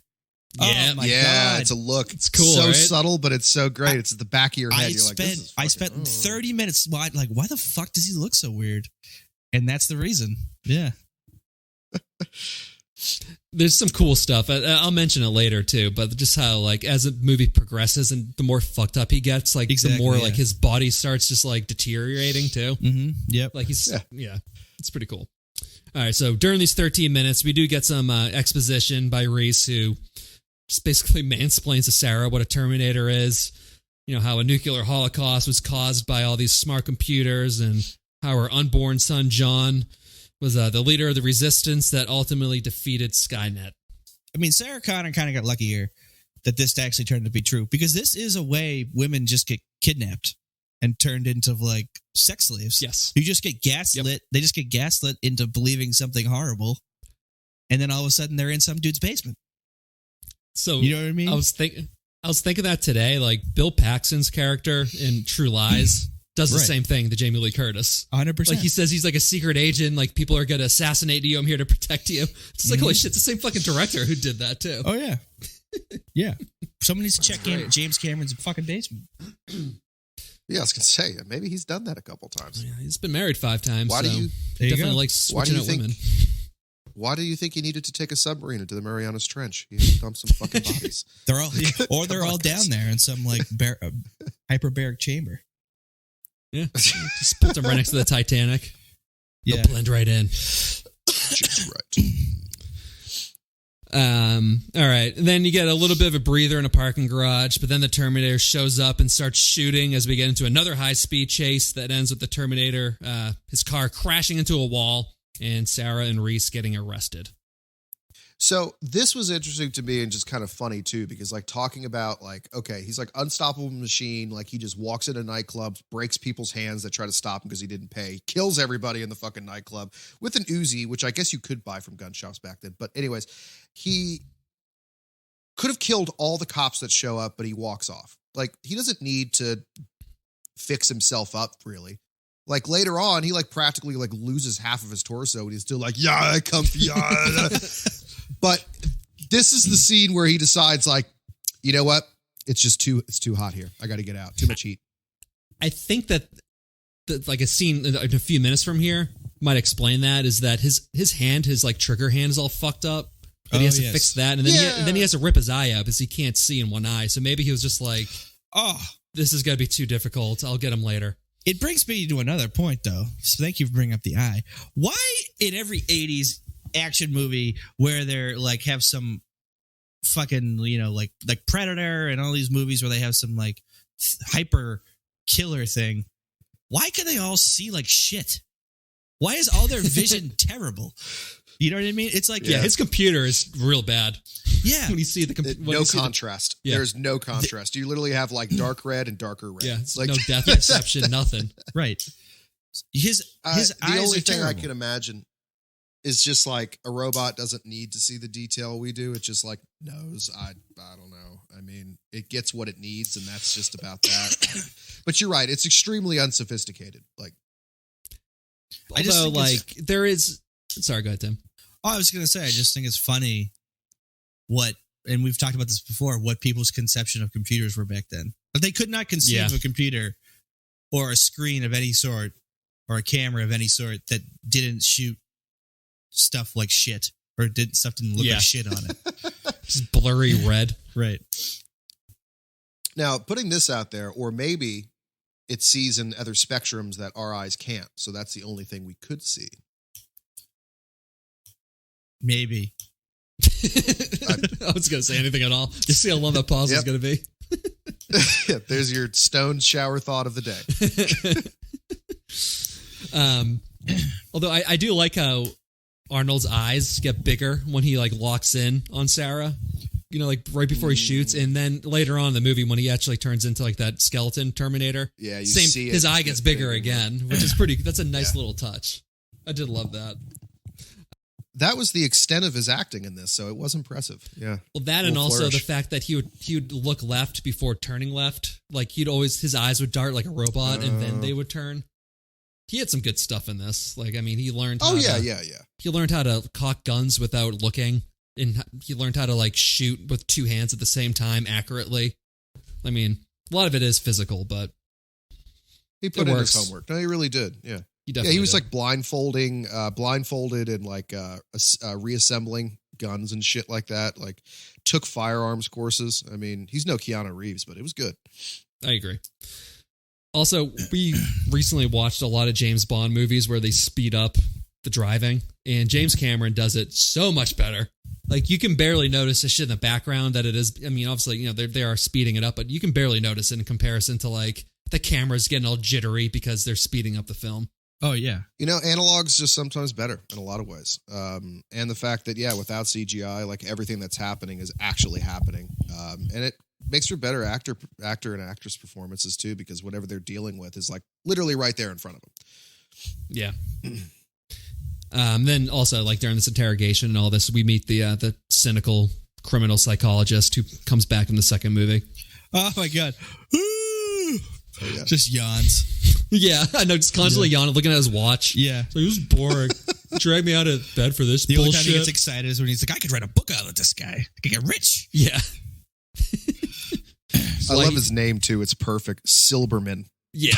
Yeah. Oh, my yeah, God. it's a look. It's cool, so right? subtle, but it's so great. It's at the back of your head. I You're like, this spent is I fucking- spent 30 minutes why the fuck does he look so weird? And that's the reason. Yeah. There's some cool stuff. I'll mention it later too, but just how like as the movie progresses and the more fucked up he gets, like Exactly, the more yeah. like his body starts just like deteriorating too. Mm-hmm. Yep. Like he's yeah, it's pretty cool. All right, so during these 13 minutes, we do get some exposition by Reese, who just basically mansplains to Sarah what a Terminator is. You know, how a nuclear holocaust was caused by all these smart computers and how her unborn son John was the leader of the resistance that ultimately defeated Skynet. I mean, Sarah Connor kind of got lucky here that this actually turned to be true, because this is a way women just get kidnapped and turned into like sex slaves. Yes. You just get gaslit. Yep. They just get gaslit into believing something horrible. And then all of a sudden they're in some dude's basement. So You know what I mean? I was thinking that today, like Bill Paxton's character in True Lies does the Right. same thing to Jamie Lee Curtis. 100%. Like he says he's like a secret agent, like people are going to assassinate you, I'm here to protect you. It's just like, holy shit, it's the same fucking director who did that too. Oh, yeah. Yeah. Someone needs to check in great. James Cameron's fucking basement. Yeah, I was gonna say maybe he's done that a couple times. Yeah, he's been married 5 times. Why do so you- There you definitely go. likes Why do switching you out think- women. Why do you think he needed to take a submarine into the Marianas Trench? He had to dump some fucking bodies. They're all, or they're Come on, all down guys. there in some like hyperbaric chamber. Yeah, just puts him right next to the Titanic. Yeah. They'll blend right in. Just right. All right. Then you get a little bit of a breather in a parking garage, but then the Terminator shows up and starts shooting as we get into another high-speed chase that ends with the Terminator, his car crashing into a wall, and Sarah and Reese getting arrested. So this was interesting to me and just kind of funny too, because like talking about like, okay, he's like unstoppable machine. Like he just walks into nightclubs, breaks people's hands that try to stop him because he didn't pay, kills everybody in the fucking nightclub with an Uzi, which I guess you could buy from gun shops back then. But anyways, he could have killed all the cops that show up, but he walks off. Like he doesn't need to fix himself up really. Like later on, he like practically like loses half of his torso and he's still like, yeah, I come for ya. But this is the scene where he decides like, you know what? It's too hot here. I got to get out. Too much heat. I think that like a scene in a few minutes from here might explain that, is that his hand, his like trigger hand is all fucked up. But he has to yes. fix that. And then, Yeah. and then he has to rip his eye out because he can't see in one eye. So maybe he was just like, Oh, this is going to be too difficult. I'll get him later. it brings me to another point, though. So thank you for bringing up the eye. Why in every 80s action movie where they're like have some fucking, you know, like Predator and all these movies where they have some like hyper killer thing, why can they all see like shit? Why is all their vision terrible? You know what I mean? It's like, Yeah, his computer is real bad. yeah. When you see the No contrast. Yeah. There's no contrast. You literally have like dark red and darker red. Yeah, it's like no depth perception, nothing. Right. His the eyes only are thing terrible. I can imagine is just like a robot doesn't need to see the detail we do. It just like knows. I don't know. I mean, it gets what it needs, and that's just about that. But you're right. It's extremely unsophisticated. Like, I just Although, think it's- like, there is. Sorry, go ahead, Tim. Oh, I was going to say, I just think it's funny what, and we've talked about this before, what people's conception of computers were back then. But they could not conceive Yeah. of a computer or a screen of any sort or a camera of any sort that didn't shoot stuff like shit or stuff didn't look Yeah. like shit on it. Just blurry red. Right. now putting this out there, or maybe it sees in other spectrums that our eyes can't. So that's the only thing we could see. Maybe. I was going to say anything at all. You see how long that pause is Yep. going to be? There's your stone shower thought of the day. Although I do like how Arnold's eyes get bigger when he like locks in on Sarah. You know, like right before he shoots, and then later on in the movie when he actually turns into like that skeleton Terminator. Yeah, you same. see it His eye gets get bigger big. again, which is pretty. That's a nice Yeah. little touch. I did love that. That was the extent of his acting in this, so it was impressive. Yeah. Well, that and Little also flourish. the fact that he would look left before turning left. Like his eyes would dart like a robot, and then they would turn. He had some good stuff in this. Like, I mean, he learned. Oh how yeah. to, He learned how to cock guns without looking, and he learned how to like shoot with two hands at the same time accurately. I mean, a lot of it is physical, but He put It in works. his homework. No, he really did. Yeah. he Yeah, definitely. he was did. like blindfolded and like reassembling guns and shit like that. Like took firearms courses. I mean, he's no Keanu Reeves, but it was good. I agree. Also, we recently watched a lot of James Bond movies where they speed up the driving, and James Cameron does it so much better. Like, you can barely notice the shit in the background that it is. I mean, obviously, you know, they are speeding it up, but you can barely notice it in comparison to like the camera's getting all jittery because they're speeding up the film. Oh, yeah. You know, analog's just sometimes better in a lot of ways. And the fact that, without CGI, like everything that's happening is actually happening. And it makes for better actor and actress performances too, because whatever they're dealing with is like literally right there in front of them. Yeah. Then also, like during this interrogation and all this, we meet the cynical criminal psychologist who comes back in the second movie. Oh, my God. Oh, yeah. Just yawns. Yeah, I know, just constantly yawning, looking at his watch. Yeah. So it was boring. Drag me out of bed for this The bullshit. only time he gets excited is when he's like, I could write a book out of this guy. I could get rich. Yeah. I love his name too. It's perfect. Silberman. Yeah.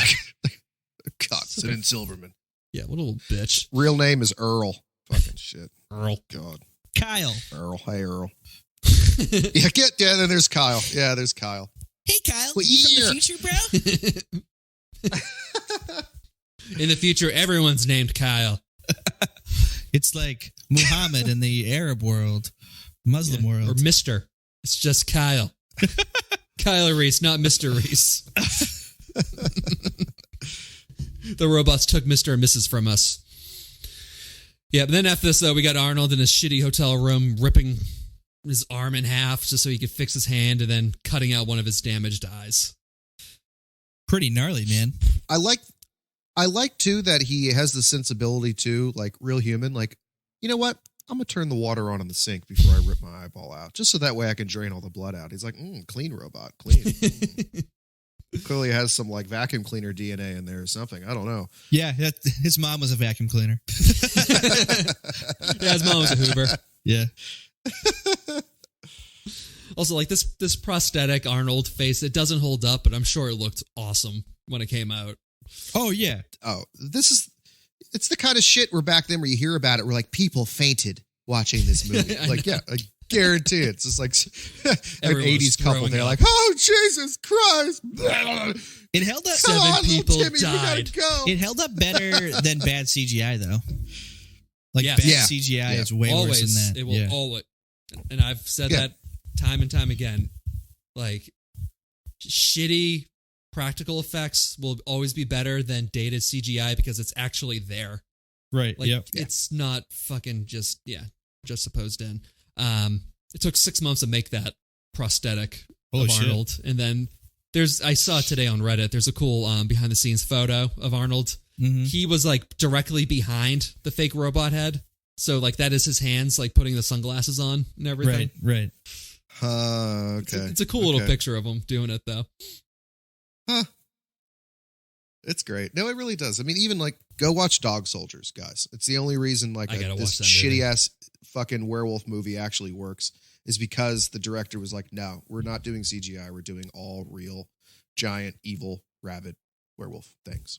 God, Sidon Silverman. Yeah, what a little bitch. Real name is Earl. Fucking shit. Earl. God. Kyle. Earl. Hey, Earl. Then there's Kyle. Yeah, there's Kyle. Hey, Kyle. Well, you from the future, bro? In the future, everyone's named Kyle. It's like Muhammad in the Arab world, Muslim world. Or Mr. It's just Kyle. Kyle Reese, not Mr. Reese. The robots took Mr. and Mrs. from us. Yeah, but then after this, though, we got Arnold in his shitty hotel room ripping his arm in half just so he could fix his hand and then cutting out one of his damaged eyes. Pretty gnarly, man. I like too that he has the sensibility too, like real human. Like, you know what? I'm gonna turn the water on in the sink before I rip my eyeball out, just so that way I can drain all the blood out. He's like, clean robot, clean. Clearly has some like vacuum cleaner DNA in there or something. I don't know. Yeah, his mom was a vacuum cleaner. Yeah, his mom was a Hoover. Yeah. Also, like this prosthetic Arnold face, it doesn't hold up, but I'm sure it looked awesome when it came out. Oh, yeah. Oh, it's the kind of shit where back then where you hear about it, where like people fainted watching this movie. Like, yeah, I guarantee it. It's just like an Everyone was 80s couple. throwing They're up. like, oh, Jesus Christ. It held up. Come on, little people Timmy, we died. gotta go. It held up better than bad CGI, though. Like, Yeah. bad Yeah. CGI is way Always, worse than that. it will Yeah. always, and I've said Yeah. that time and time again. Like, shitty practical effects will always be better than dated CGI because it's actually there. Right. Like, Yep. it's not fucking just supposed in. It took 6 months to make that prosthetic Holy of shit. Arnold, and then I saw it today on Reddit. There's a cool behind the scenes photo of Arnold. Mm-hmm. He was like directly behind the fake robot head, so like that is his hands, like putting the sunglasses on and everything. Right. Okay. It's a cool little picture of him doing it though. Huh. It's great. No, it really does. I mean, even like go watch Dog Soldiers, guys. It's the only reason like I gotta this watch that movie. shitty ass fucking werewolf movie actually works is because the director was like, no, we're not doing CGI. We're doing all real, giant, evil, rabid werewolf things.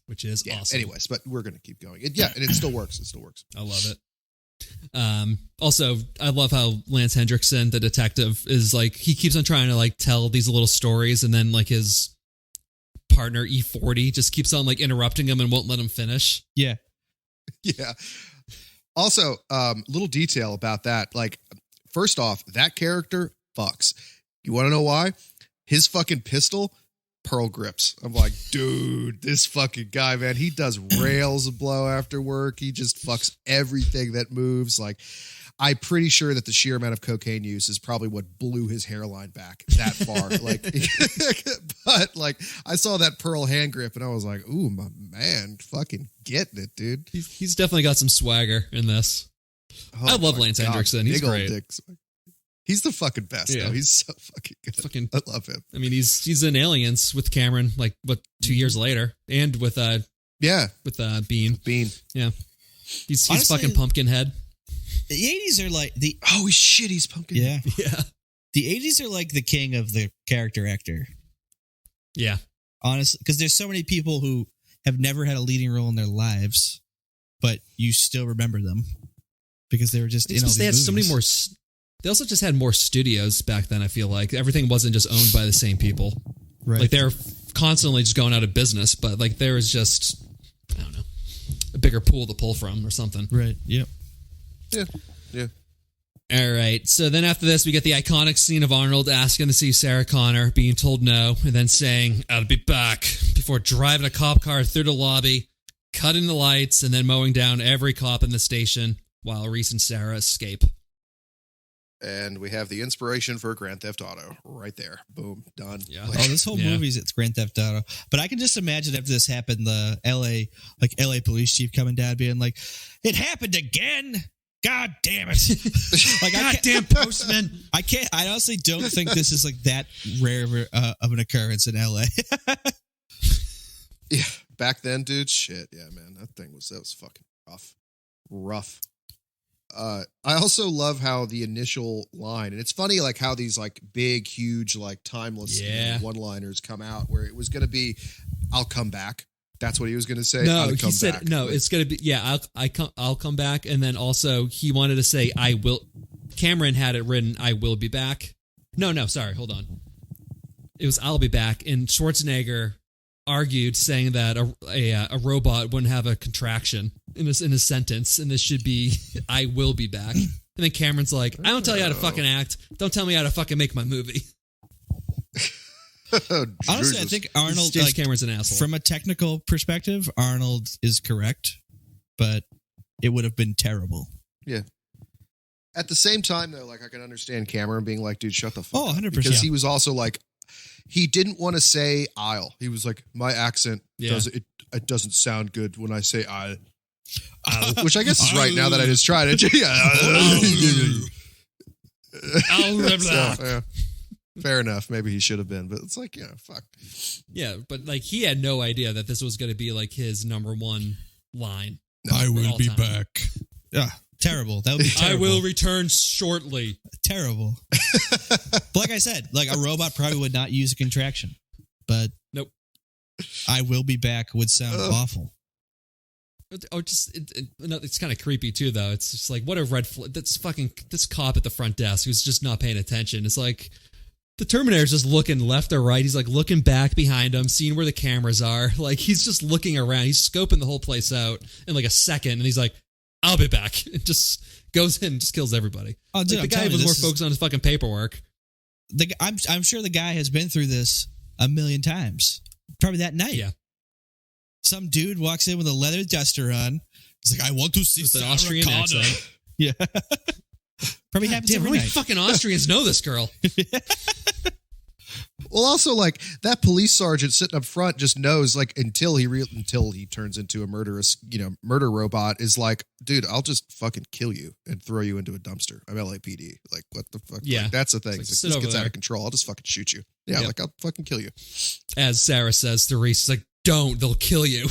Which is awesome. Anyways, but we're gonna keep going. And it still works. It still works. I love it. Also, I love how Lance Hendrickson, the detective, is like, he keeps on trying to like tell these little stories, and then like his partner E40 just keeps on like interrupting him and won't let him finish. Yeah. Yeah. Also, little detail about that. Like, first off, that character fucks. You want to know why? His fucking pistol, pearl grips. I'm like, dude, this fucking guy, man, he does rails of blow after work. He just fucks everything that moves. Like, I'm pretty sure that the sheer amount of cocaine use is probably what blew his hairline back that far. Like, but like, I saw that pearl hand grip and I was like, ooh, my man, fucking getting it, dude. He's definitely got some swagger in this. Oh I love my Lance God, Hendrickson. He's big old great. dick. He's the fucking best, Yeah. though. He's so fucking good. Fucking, I love him. I mean, he's in Aliens with Cameron, like 2 years later, and with Yeah, Bean. Bean. Yeah, he's Honestly, fucking Pumpkinhead. The 80s are like the Oh, shit, he's pumpkin. yeah. Yeah, The 80s are like the king of the character actor. yeah. Honestly, because there's so many people who have never had a leading role in their lives, but you still remember them because they were just in all these They had movies. so many more. They also just had more studios back then. I feel like everything wasn't just owned by the same people. Right. Like they're constantly just going out of business, but like there was just, I don't know, a bigger pool to pull from or something. Right. Yep. Yeah. All right. So then after this, we get the iconic scene of Arnold asking to see Sarah Connor, being told no, and then saying, "I'll be back," before driving a cop car through the lobby, cutting the lights and then mowing down every cop in the station while Reese and Sarah escape. And we have the inspiration for Grand Theft Auto right there. Boom, done. Yeah. Oh, this whole movie's it's Grand Theft Auto. But I can just imagine if this happened, the LA police chief coming down being like, "It happened again. God damn it!" Like, Goddamn postman. I honestly don't think this is like that rare of an occurrence in LA. Yeah, back then, dude, shit. Yeah, man, that was fucking rough. I also love how the initial line, and it's funny, like how these like big, huge, like timeless one-liners come out. Where it was going to be, "I'll come back." That's what he was going to say. No, he said no. It's going to be I'll come back, and then also he wanted to say I will. Cameron had it written, "I will be back." No, sorry, hold on. It was "I'll be back," and Schwarzenegger argued, saying that a robot wouldn't have a contraction in a sentence, and this should be "I will be back." And then Cameron's like, "I don't tell you how to fucking act. Don't tell me how to fucking make my movie." Honestly, I think Arnold, James Cameron's an asshole. From a technical perspective, Arnold is correct, but it would have been terrible. Yeah. At the same time, though, like I can understand Cameron being like, "Dude, shut the fuck up." 100%. Because he was also like, he didn't want to say "I'll." He was like, "My accent it doesn't sound good when I say "I'll," which I guess is right now that I just tried it. So, yeah. Fair enough. Maybe he should have been, but it's like, fuck. Yeah, but like he had no idea that this was going to be like his number one line. I will be back. Yeah, terrible. That would be terrible. I will return shortly. Terrible. But like I said, like a robot probably would not use a contraction, but nope. I will be back would sound awful. Oh, it's kind of creepy too, though. It's just like, what a red flag. This cop at the front desk who's just not paying attention. It's like the Terminator's just looking left or right. He's like looking back behind him, seeing where the cameras are. Like he's just looking around. He's scoping the whole place out in like a second, and he's like, "I'll be back." It just goes in and just kills everybody. Oh, dude, like the guy was more focused on his fucking paperwork. I'm sure the guy has been through this a million times. Probably that night. Yeah. Some dude walks in with a leather duster on. He's like, "I want to see an Austrian accent." Yeah. Probably happens Damn, every how many night. fucking Austrians know this girl? Well, also, like that police sergeant sitting up front just knows, like, until he turns into a murderous, murder robot, is like, "Dude, I'll just fucking kill you and throw you into a dumpster. I'm LAPD. Like, what the fuck? Yeah, like, that's the thing. Like, This sit over gets there. out of control. I'll just fucking shoot you. Yeah, Yep. like I'll fucking kill you." As Sarah says to Reese, he's like, "Don't, they'll kill you."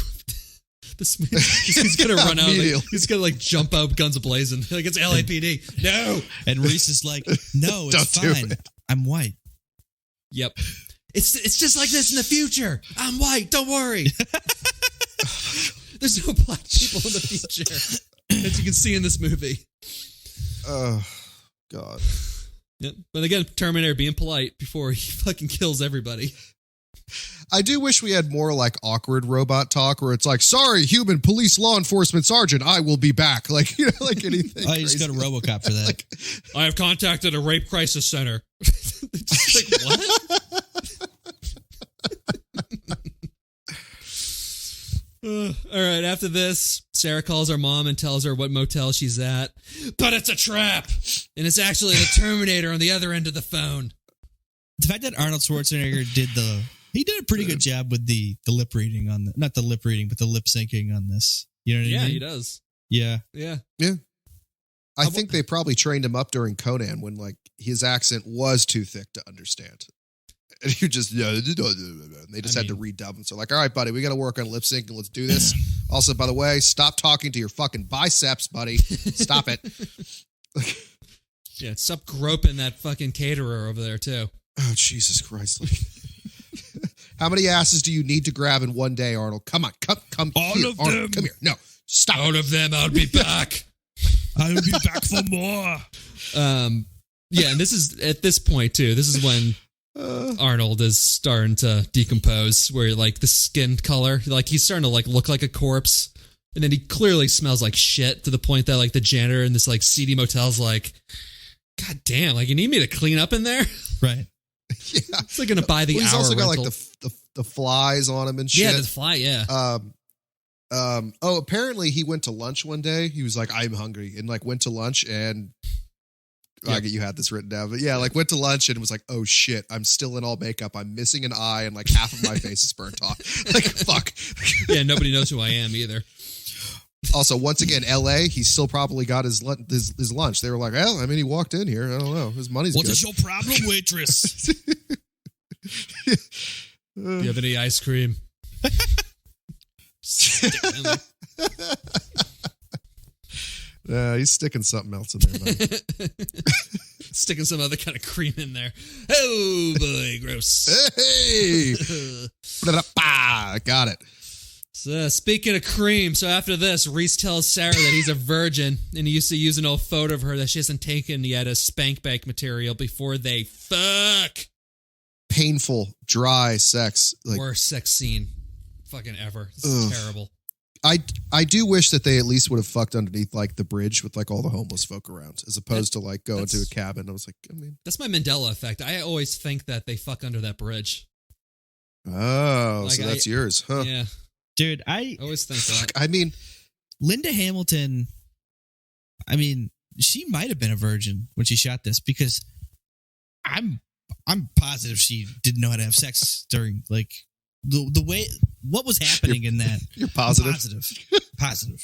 He's gonna run out. Like, he's gonna like jump out, guns ablazing. Like it's LAPD. No. And Reese is like, "No, it's Don't do fine. it. I'm white." Yep. It's just like this in the future. I'm white. Don't worry. There's no black people in the future, as you can see in this movie. Oh, God. Yep. But again, Terminator being polite before he fucking kills everybody. I do wish we had more like awkward robot talk where it's like, "Sorry, human police law enforcement sergeant, I will be back." Like, like anything. Oh, you just go to RoboCop for that. Like, I have contacted a rape crisis center. Just like, what? All right, after this, Sarah calls her mom and tells her what motel she's at. But it's a trap! And it's actually the Terminator on the other end of the phone. The fact that Arnold Schwarzenegger did a pretty good job with the lip reading on not the lip reading, but the lip syncing on this. You know what I mean? Yeah, he does. Yeah. Yeah. yeah. I think they probably trained him up during Conan when like his accent was too thick to understand. And you just, they just had to redub him. So like, "All right, buddy, we got to work on lip sync and let's do this." Also, by the way, stop talking to your fucking biceps, buddy. Stop it. Yeah, stop groping that fucking caterer over there, too. Oh, Jesus Christ. How many asses do you need to grab in one day, Arnold? Come on, come All here, of Arnold. them. Come here. No, stop. All of them, I'll be back. I'll be back for more. Yeah, and this is, at this point, too, this is when Arnold is starting to decompose, where like the skin color, like he's starting to like look like a corpse, and then he clearly smells like shit to the point that like the janitor in this like seedy motel's like, "God damn, like you need me to clean up in there?" Right. Yeah. It's like gonna buy the Well, he's hour also got rental. like the flies on him and shit. Yeah, the fly, yeah. Apparently he went to lunch one day. He was like, I'm hungry, and like went to lunch and you had this written down, but yeah, like went to lunch and was like, oh shit, I'm still in all makeup. I'm missing an eye and like half of my face is burnt off. Like, fuck. Yeah, nobody knows who I am either. Also, once again, LA, he still probably got his lunch. They were like, well, I mean, he walked in here. I don't know. His money's What good. is your problem, waitress? Do you have any ice cream? Stick it in there. He's sticking something else in there, buddy. Sticking some other kind of cream in there. Oh boy, gross. Hey! Got it. So speaking of cream, so after this, Reese tells Sarah that he's a virgin, and he used to use an old photo of her that she hasn't taken yet as spank bank material before they fuck. Painful, dry sex. Like, worst sex scene fucking ever. This is terrible. I do wish that they at least would have fucked underneath like the bridge with like all the homeless folk around, as opposed to like going to a cabin. I was like, I mean, that's my Mandela effect. I always think that they fuck under that bridge. Oh, Like, so that's yours, huh? Yeah, Dude, I always think that. I mean, Linda Hamilton, I mean, she might have been a virgin when she shot this, because I'm positive she didn't know how to have sex during like the way what was happening in that. You're positive. Positive.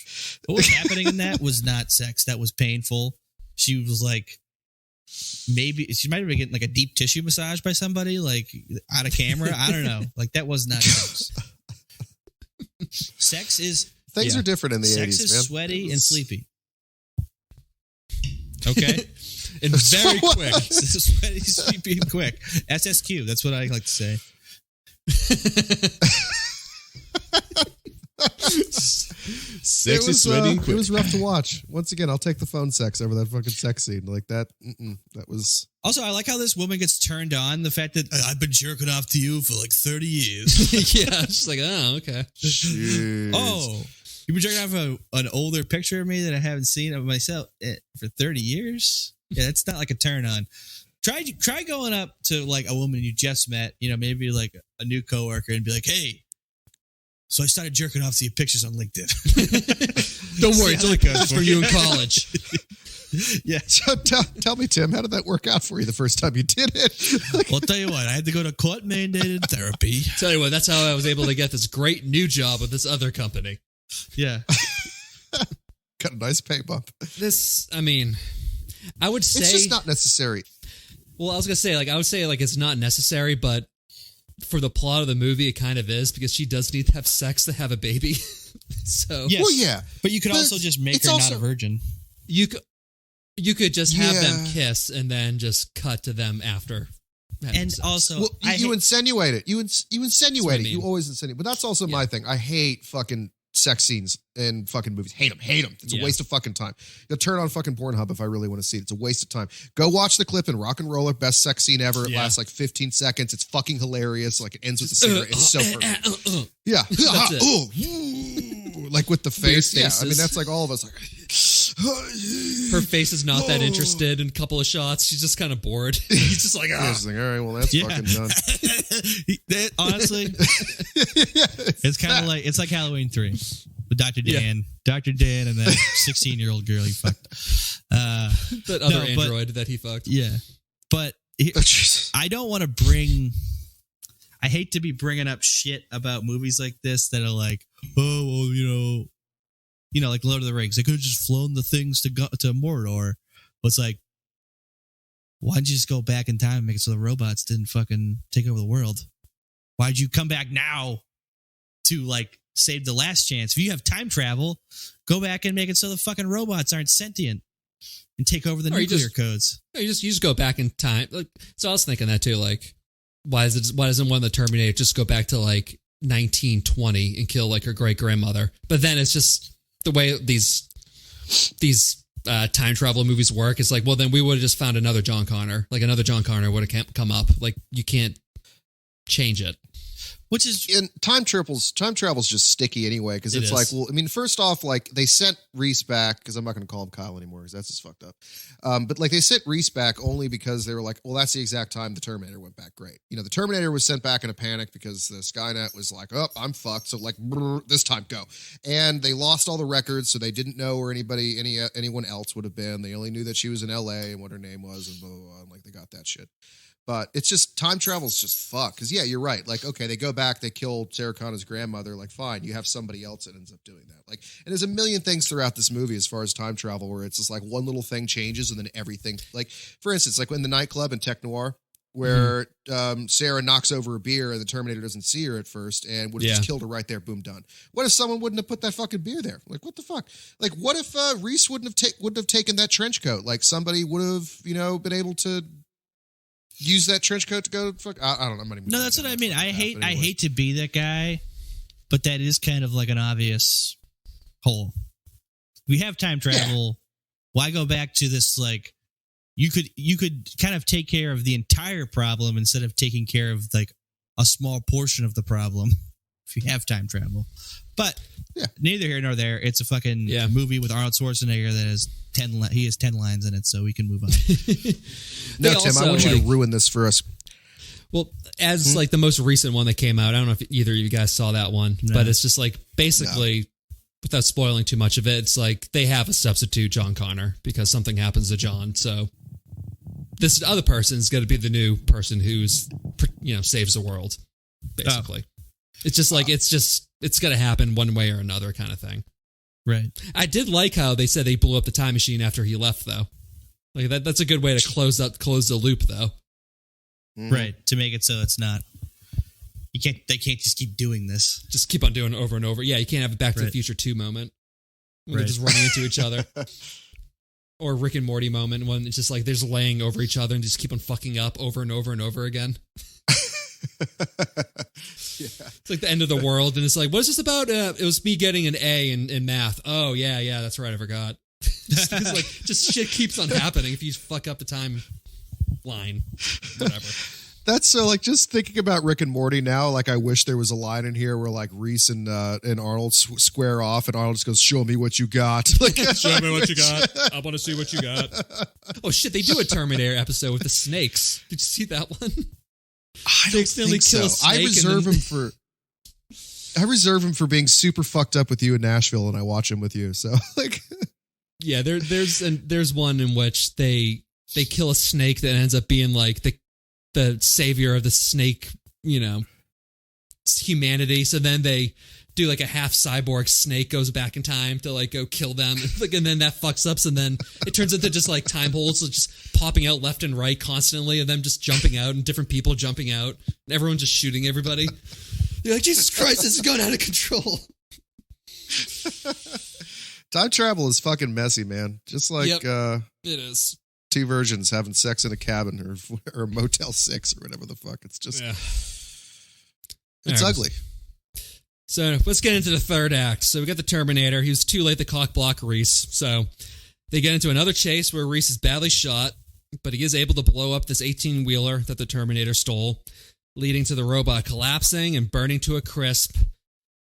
What was happening in that was not sex. That was painful. She was like, maybe she might have been getting like a deep tissue massage by somebody, like out of camera. I don't know. Like that was not sex. Sex is Things are different in the 80s, sex is man. sweaty and sleepy. Okay. And very quick. Sweaty, sleepy, and quick. SSQ. That's what I like to say. Sexy, sweaty, and It quick. was rough to watch. Once again, I'll take the phone sex over that fucking sex scene. Like that. That was. Also, I like how this woman gets turned on. The fact that I've been jerking off to you for like 30 years. Yeah, she's like, oh, okay. Jeez. Oh, you've been jerking off an older picture of me that I haven't seen of myself for 30 years? Yeah, that's not like a turn on. Try going up to like a woman you just met, you know, maybe like a new coworker, and be like, hey, so I started jerking off to your pictures on LinkedIn. Don't worry, it's only just for you in college. Yeah. So tell me, Tim, how did that work out for you the first time you did it? Well, I'll tell you what, I had to go to court-mandated therapy. Tell you what, that's how I was able to get this great new job with this other company. Yeah. Got a nice pay bump. This, I mean, I would say It's just not necessary. Well, I was gonna say, like, I would say, like, it's not necessary, but for the plot of the movie, it kind of is, because she does need to have sex to have a baby. So Yes. Well, yeah. But you could But also just make it's her also- not a virgin. you could just have them Yeah. kiss and then just cut to them after. having And sex. also, Well, you insinuate it. You That's what I insinuate it. mean. You always insinuate. But that's also my thing. I hate fucking sex scenes in fucking movies. Hate them. It's a Yeah. waste of fucking time. You'll turn on fucking Pornhub if I really want to see it. It's a waste of time. Go watch the clip in Rock and Roller, best sex scene ever. It Yeah. lasts like 15 seconds. It's fucking hilarious. Like it ends with a cigarette. It's so perfect. Yeah. That's it. Ooh. Like with the face. Yeah. I mean, faces. that's like all of us. Like, Her face is not that interested in a couple of shots. She's just kind of bored. He's just like, I ah. was like, all right, well, that's Yeah. fucking done. Honestly, it's kind of like, it's like Halloween 3 with Dr. Dan. Dr. Dan and that 16-year-old girl he fucked. That other No, but- android that he fucked. Yeah. But Jesus. I don't want to bring. I hate to be bringing up shit about movies like this that are like, oh, well, you know, like Lord of the Rings. They could have just flown the things to Mordor. But it's like, why don't you just go back in time and make it so the robots didn't fucking take over the world? Why'd you come back now to like save the last chance? If you have time travel, go back and make it so the fucking robots aren't sentient and take over the Or you nuclear just- codes. You just go back in time. Like, so I was thinking that too. Like, why doesn't one of the Terminator just go back to like 1920 and kill like her great grandmother? But then it's just the way these time travel movies work. It's like, well, then we would have just found another John Connor. Like another John Connor would have come up. Like you can't change it. Which is in time travel's just sticky anyway, because It it's is. like, well, I mean, first off, like they sent Reese back, because I'm not going to call him Kyle anymore because that's just fucked up. But like they sent Reese back only because they were like, well, that's the exact time the Terminator went back. Great, the Terminator was sent back in a panic because the Skynet was like, oh, I'm fucked, so like this time go, and they lost all the records, so they didn't know where anyone else would have been. They only knew that she was in L.A. and what her name was, and blah blah blah. And like they got that shit. But it's just time travel's just fuck. Because yeah, you're right. Like, okay, they go back, they kill Sarah Connor's grandmother. Like, fine, you have somebody else that ends up doing that. Like, and there's a million things throughout this movie as far as time travel where it's just like one little thing changes and then everything. Like, for instance, like in the nightclub in Tech Noir, where Sarah knocks over a beer and the Terminator doesn't see her at first and would have just killed her right there. Boom, done. What if someone wouldn't have put that fucking beer there? Like, what the fuck? Like, what if Reese wouldn't have taken that trench coat? Like, somebody would have, been able to use that trench coat to go fuck. I don't know. I'm not even. No, that's what I mean. I hate to be that guy, but that is kind of like an obvious hole. We have time travel. Why go back to this? Like, you could kind of take care of the entire problem instead of taking care of like a small portion of the problem if you have time travel. But neither here nor there. It's a fucking movie with Arnold Schwarzenegger that has 10 lines in it, so we can move on. No, Tim, I want you to ruin this for us. Well, as like the most recent one that came out, I don't know if either of you guys saw that one, but it's just like basically, without spoiling too much of it, it's like they have a substitute John Connor because something happens to John. So this other person is going to be the new person who's, saves the world, basically. It's just like, it's going to happen one way or another kind of thing. Right. I did like how they said they blew up the time machine after he left, though. Like that's a good way to close the loop, though. Right. To make it so it's not. They can't just keep doing this. Just keep on doing it over and over. Yeah, you can't have a Back to the Future 2 moment when they're just running into each other. Or Rick and Morty moment when it's just like they're just laying over each other and just keep on fucking up over and over and over again. It's like the end of the world, and it's like, what is this about? It was me getting an A in math. Oh yeah, that's right. I forgot. just shit keeps on happening if you fuck up the time line, whatever. That's so like just thinking about Rick and Morty now. Like I wish there was a line in here where like Reese and Arnold square off, and Arnold just goes, "Show me what you got." Like, show me what you got. I want to see what you got. Oh shit, they do a Terminator episode with the snakes. Did you see that one? I don't think so. I reserve him for being super fucked up with you in Nashville, and I watch him with you. So like, yeah, there's one in which they kill a snake that ends up being like the savior of the snake, humanity. So then they do like a half cyborg snake goes back in time to like go kill them, and then that fucks up. And then it turns into just like time holes, so just popping out left and right constantly, and them just jumping out, and different people jumping out, and everyone just shooting everybody. You're like, Jesus Christ, this is going out of control. Time travel is fucking messy, man. Just like it is. Two virgins having sex in a cabin or Motel 6 or whatever the fuck. It's just it's ugly. So let's get into the third act. So we got the Terminator. He was too late to cock block Reese. So they get into another chase where Reese is badly shot, but he is able to blow up this 18-wheeler that the Terminator stole, leading to the robot collapsing and burning to a crisp.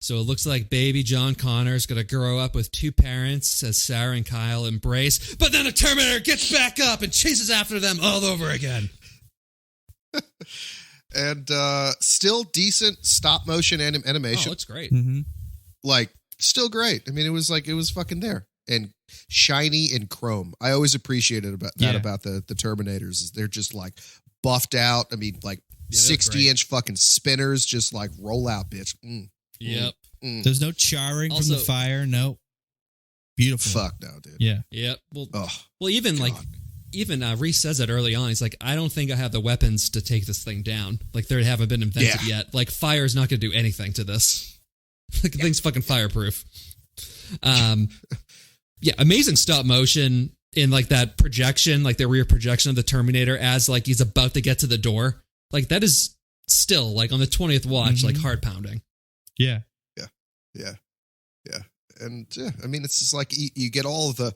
So it looks like baby John Connor is going to grow up with two parents as Sarah and Kyle embrace. But then the Terminator gets back up and chases after them all over again. And still decent stop motion animation. Oh, looks great. Mm-hmm. Like, still great. I mean, it was fucking there. And shiny and chrome. I always appreciated about the Terminators. Is they're just like buffed out. I mean, like 60-inch fucking spinners just like roll out, bitch. Yep. There's no charring from the fire. No. Beautiful. Fuck no, dude. Yeah. Yep. Well, even Reese says it early on. He's like, I don't think I have the weapons to take this thing down. Like, they haven't been invented yet. Like, fire is not going to do anything to this. Like, the thing's fucking fireproof. Amazing stop motion in like that projection, like the rear projection of the Terminator as like he's about to get to the door. Like, that is still like on the 20th watch, like heart pounding. Yeah. And I mean, it's just like you get all of the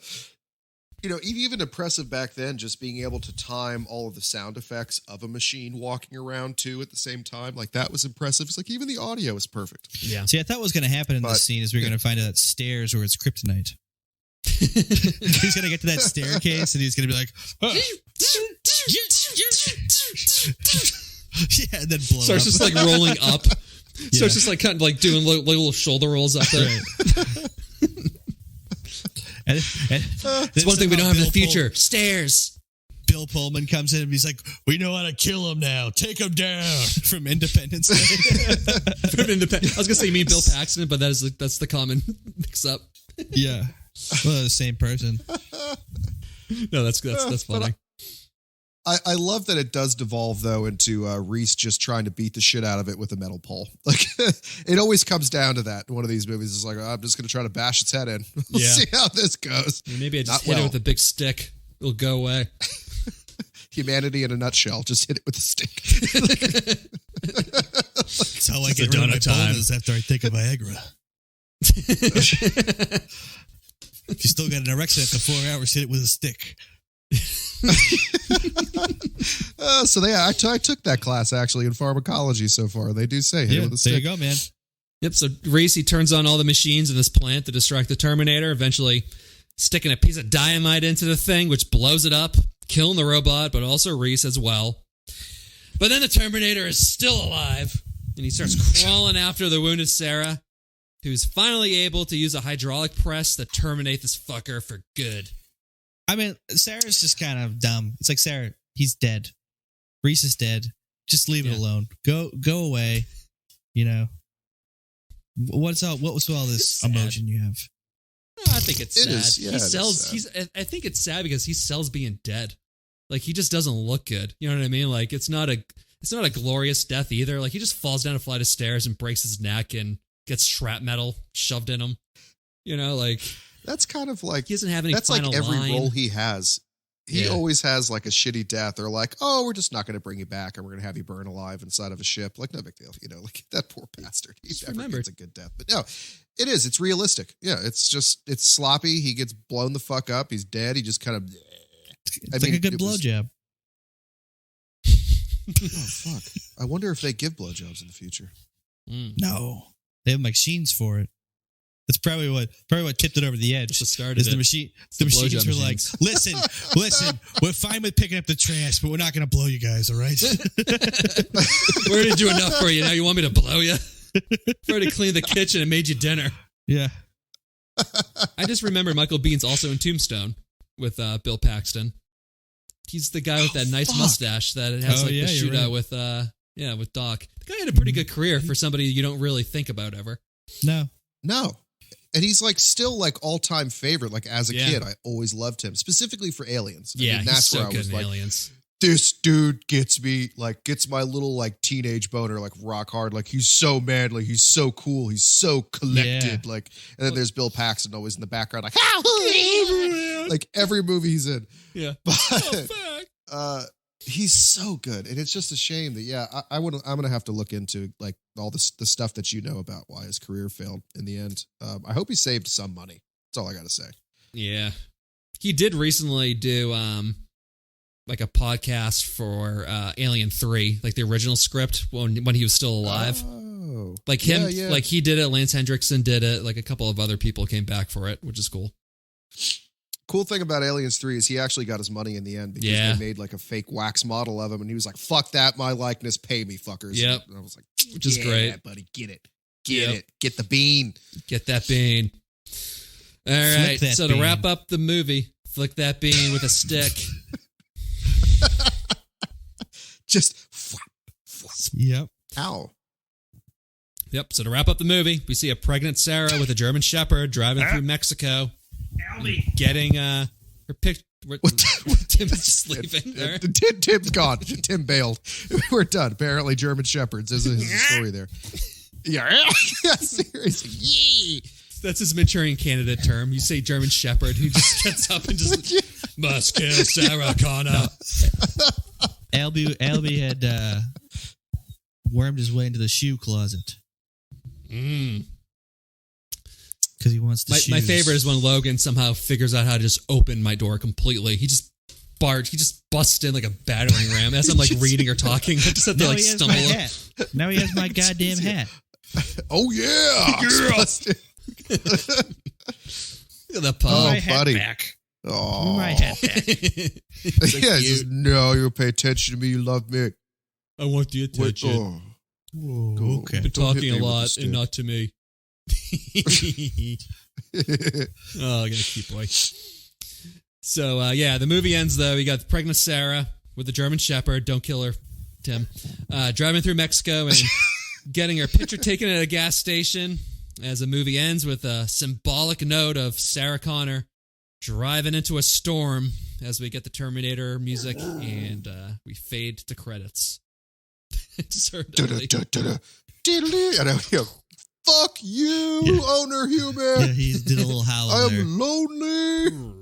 even impressive back then, just being able to time all of the sound effects of a machine walking around too at the same time. Like that was impressive. It's like even the audio is perfect. Yeah. See, I thought what was going to happen in this scene is we're going to find out that stairs or it's kryptonite. He's going to get to that staircase and he's going to be like, oh. Yeah, and then blow Starts up. just like rolling up. Yeah. Starts just like kind of like doing little shoulder rolls up there. Right. It's one thing we don't have in the future. Stairs. Bill Pullman comes in and he's like, we know how to kill him now. Take him down. From Independence Day. I was going to say you mean Bill Paxton, but that's the common mix-up. Yeah. Well, the same person. No, that's funny. I love that it does devolve though into Reese just trying to beat the shit out of it with a metal pole. Like it always comes down to that in one of these movies. It's like, oh, I'm just going to try to bash its head in. We'll see how this goes. Maybe I just hit it with a big stick. It'll go away. Humanity in a nutshell. Just hit it with a stick. That's how I get rid of my bonus after I take a Viagra. If you still got an erection after 4 hours, hit it with a stick. I took that class actually in pharmacology so far. They do say hit it with a stick. There you go, man. Yep, so Reese, he turns on all the machines in this plant to distract the Terminator, eventually sticking a piece of dynamite into the thing, which blows it up, killing the robot, but also Reese as well. But then the Terminator is still alive, and he starts crawling after the wounded Sarah, who's finally able to use a hydraulic press to terminate this fucker for good. I mean, Sarah's just kind of dumb. It's like, Sarah, he's dead. Reese is dead. Just leave it alone. Go away. You know. What was all this emotion you have? I think it's sad. Yeah, he sells. I think it's sad because he sells being dead. Like he just doesn't look good. You know what I mean? Like it's not a glorious death either. Like he just falls down a flight of stairs and breaks his neck and gets shrapnel shoved in him. You know, like that's kind of like he doesn't have any. That's final like every line. role he has. He always has like a shitty death. They're like, oh, we're just not going to bring you back, and we're going to have you burn alive inside of a ship. Like, no big deal. You know, like that poor bastard. He never gets a good death. But no, it is. It's realistic. Yeah, it's sloppy. He gets blown the fuck up. He's dead. He just kind of. It's like a good blowjob. Oh fuck! I wonder if they give blowjobs in the future. No, they have machines for it. That's probably what tipped it over the edge. Just started is it. the machines were like, listen, we're fine with picking up the trash, but we're not going to blow you guys, all right? We already do enough for you. Now you want me to blow you? We already cleaned the kitchen and made you dinner. Yeah. I just remember Michael Bihn's also in Tombstone with Bill Paxton. He's the guy with that nice mustache that has the shootout with Doc. The guy had a pretty good career for somebody you don't really think about ever. No. And he's like still like all-time favorite. Like as a kid, I always loved him, specifically for Aliens. I mean, that's where I was like, Aliens. This dude gets my little like teenage boner like rock hard. Like he's so manly, he's so cool, he's so collected. Yeah. Like, and then there's Bill Paxton always in the background, like like every movie he's in. Yeah, but he's so good, and it's just a shame that I'm gonna have to look into like all the stuff that you know about why his career failed in the end. I hope he saved some money. That's all I gotta say. Yeah, he did recently do like a podcast for Alien 3, like the original script when he was still alive. Oh, like him, like he did it. Lance Hendrickson did it. Like a couple of other people came back for it, which is cool. Cool thing about Aliens 3 is he actually got his money in the end because they made like a fake wax model of him, and he was like, "Fuck that, my likeness, pay me, fuckers." Yep. And I was like, which is great, buddy, get it, get the bean, get that bean. All right, so to wrap up the movie, flick that bean with a stick. Just yep. Ow. Yep. So to wrap up the movie, we see a pregnant Sarah with a German Shepherd driving through Mexico, getting her pic. Tim is just leaving. There. Tim's gone. Tim bailed. We're done. Apparently, German Shepherds is the story there. Yeah, seriously. Yee. That's his Manchurian candidate term. You say German Shepherd, who just gets up and just must kill Sarah Connor. Albie had wormed his way into the shoe closet. Because he wants to My favorite is when Logan somehow figures out how to just open my door completely. He just busts in like a battering ram as I'm like reading or talking. I just have to Now like he has stumble my up. hat. Now he has my goddamn hat. Oh yeah. Look at that Put Poe. my hat buddy. back. Put Oh, my hat back. yeah. Just, no, you pay attention to me. You love me. I want the Wait, attention. oh. Whoa, Cool. okay. Been Don't hit talking me a with lot the stick. and not to me. Oh, I got a cute boy. So, the movie ends, though. You got pregnant Sarah with the German Shepherd. Don't kill her, Tim. Driving through Mexico and getting her picture taken at a gas station as the movie ends with a symbolic note of Sarah Connor driving into a storm as we get the Terminator music and we fade to credits. Just heard that, like, And I go, fuck you, owner human. Yeah, he did a little howl there. I'm lonely.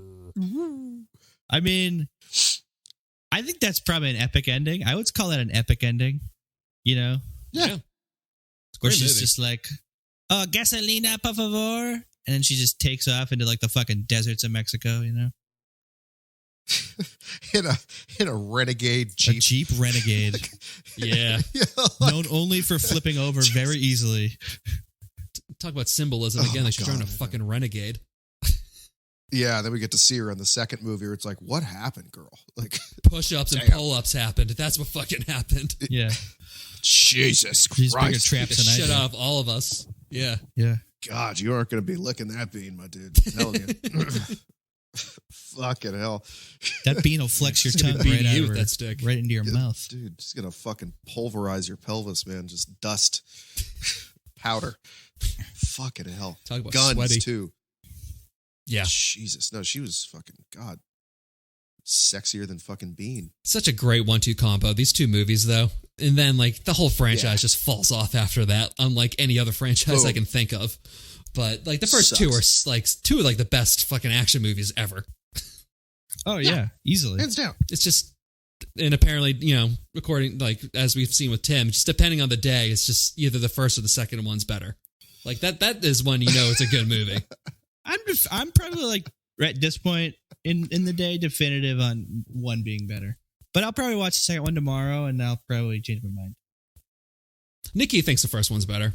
I mean, I think that's probably an epic ending. I would call that an epic ending. You know? Yeah. It's a Where great she's movie. just like, oh, gasolina, por favor. And then she just takes off into like the fucking deserts of Mexico, you know? in a renegade A Jeep. Jeep Renegade. Yeah. Yeah, like, Known only for flipping over very easily. Talk about symbolism Oh again. my Like she's driving a God, I fucking renegade. yeah, then we get to see her in the second movie where it's like, what happened, girl? Like, Push-ups and Damn. pull-ups happened. That's what fucking happened. Yeah. Jesus She's bigger Christ. trap The than I shit do. out of all of us. Yeah. Yeah. God, you aren't going to be licking that bean, my dude. I'm telling you. Fucking hell. That bean will flex your It's gonna tongue be right beating out you of with her, that stick. right into your mouth. Dude, it's going to fucking pulverize your pelvis, man. Just dust. Powder. Fucking hell. Talk about Guns, sweaty. too. Yeah. Jesus. No, she was fucking, God, sexier than fucking Bean. Such a great 1-2 combo. These two movies, though. And then, like, the whole franchise just falls off after that, unlike any other franchise I Boom. can think of. But, like, the first Sucks. two are, like, two of, like, the best fucking action movies ever. Oh, yeah. Easily. Hands down. It's just, and apparently, you know, according, like, as we've seen with Tim, just depending on the day, it's just either the first or the second one's better. Like, that is when you know it's a good movie. I'm probably like at this point in the day definitive on one being better. But I'll probably watch the second one tomorrow and I'll probably change my mind. Nikki thinks the first one's better.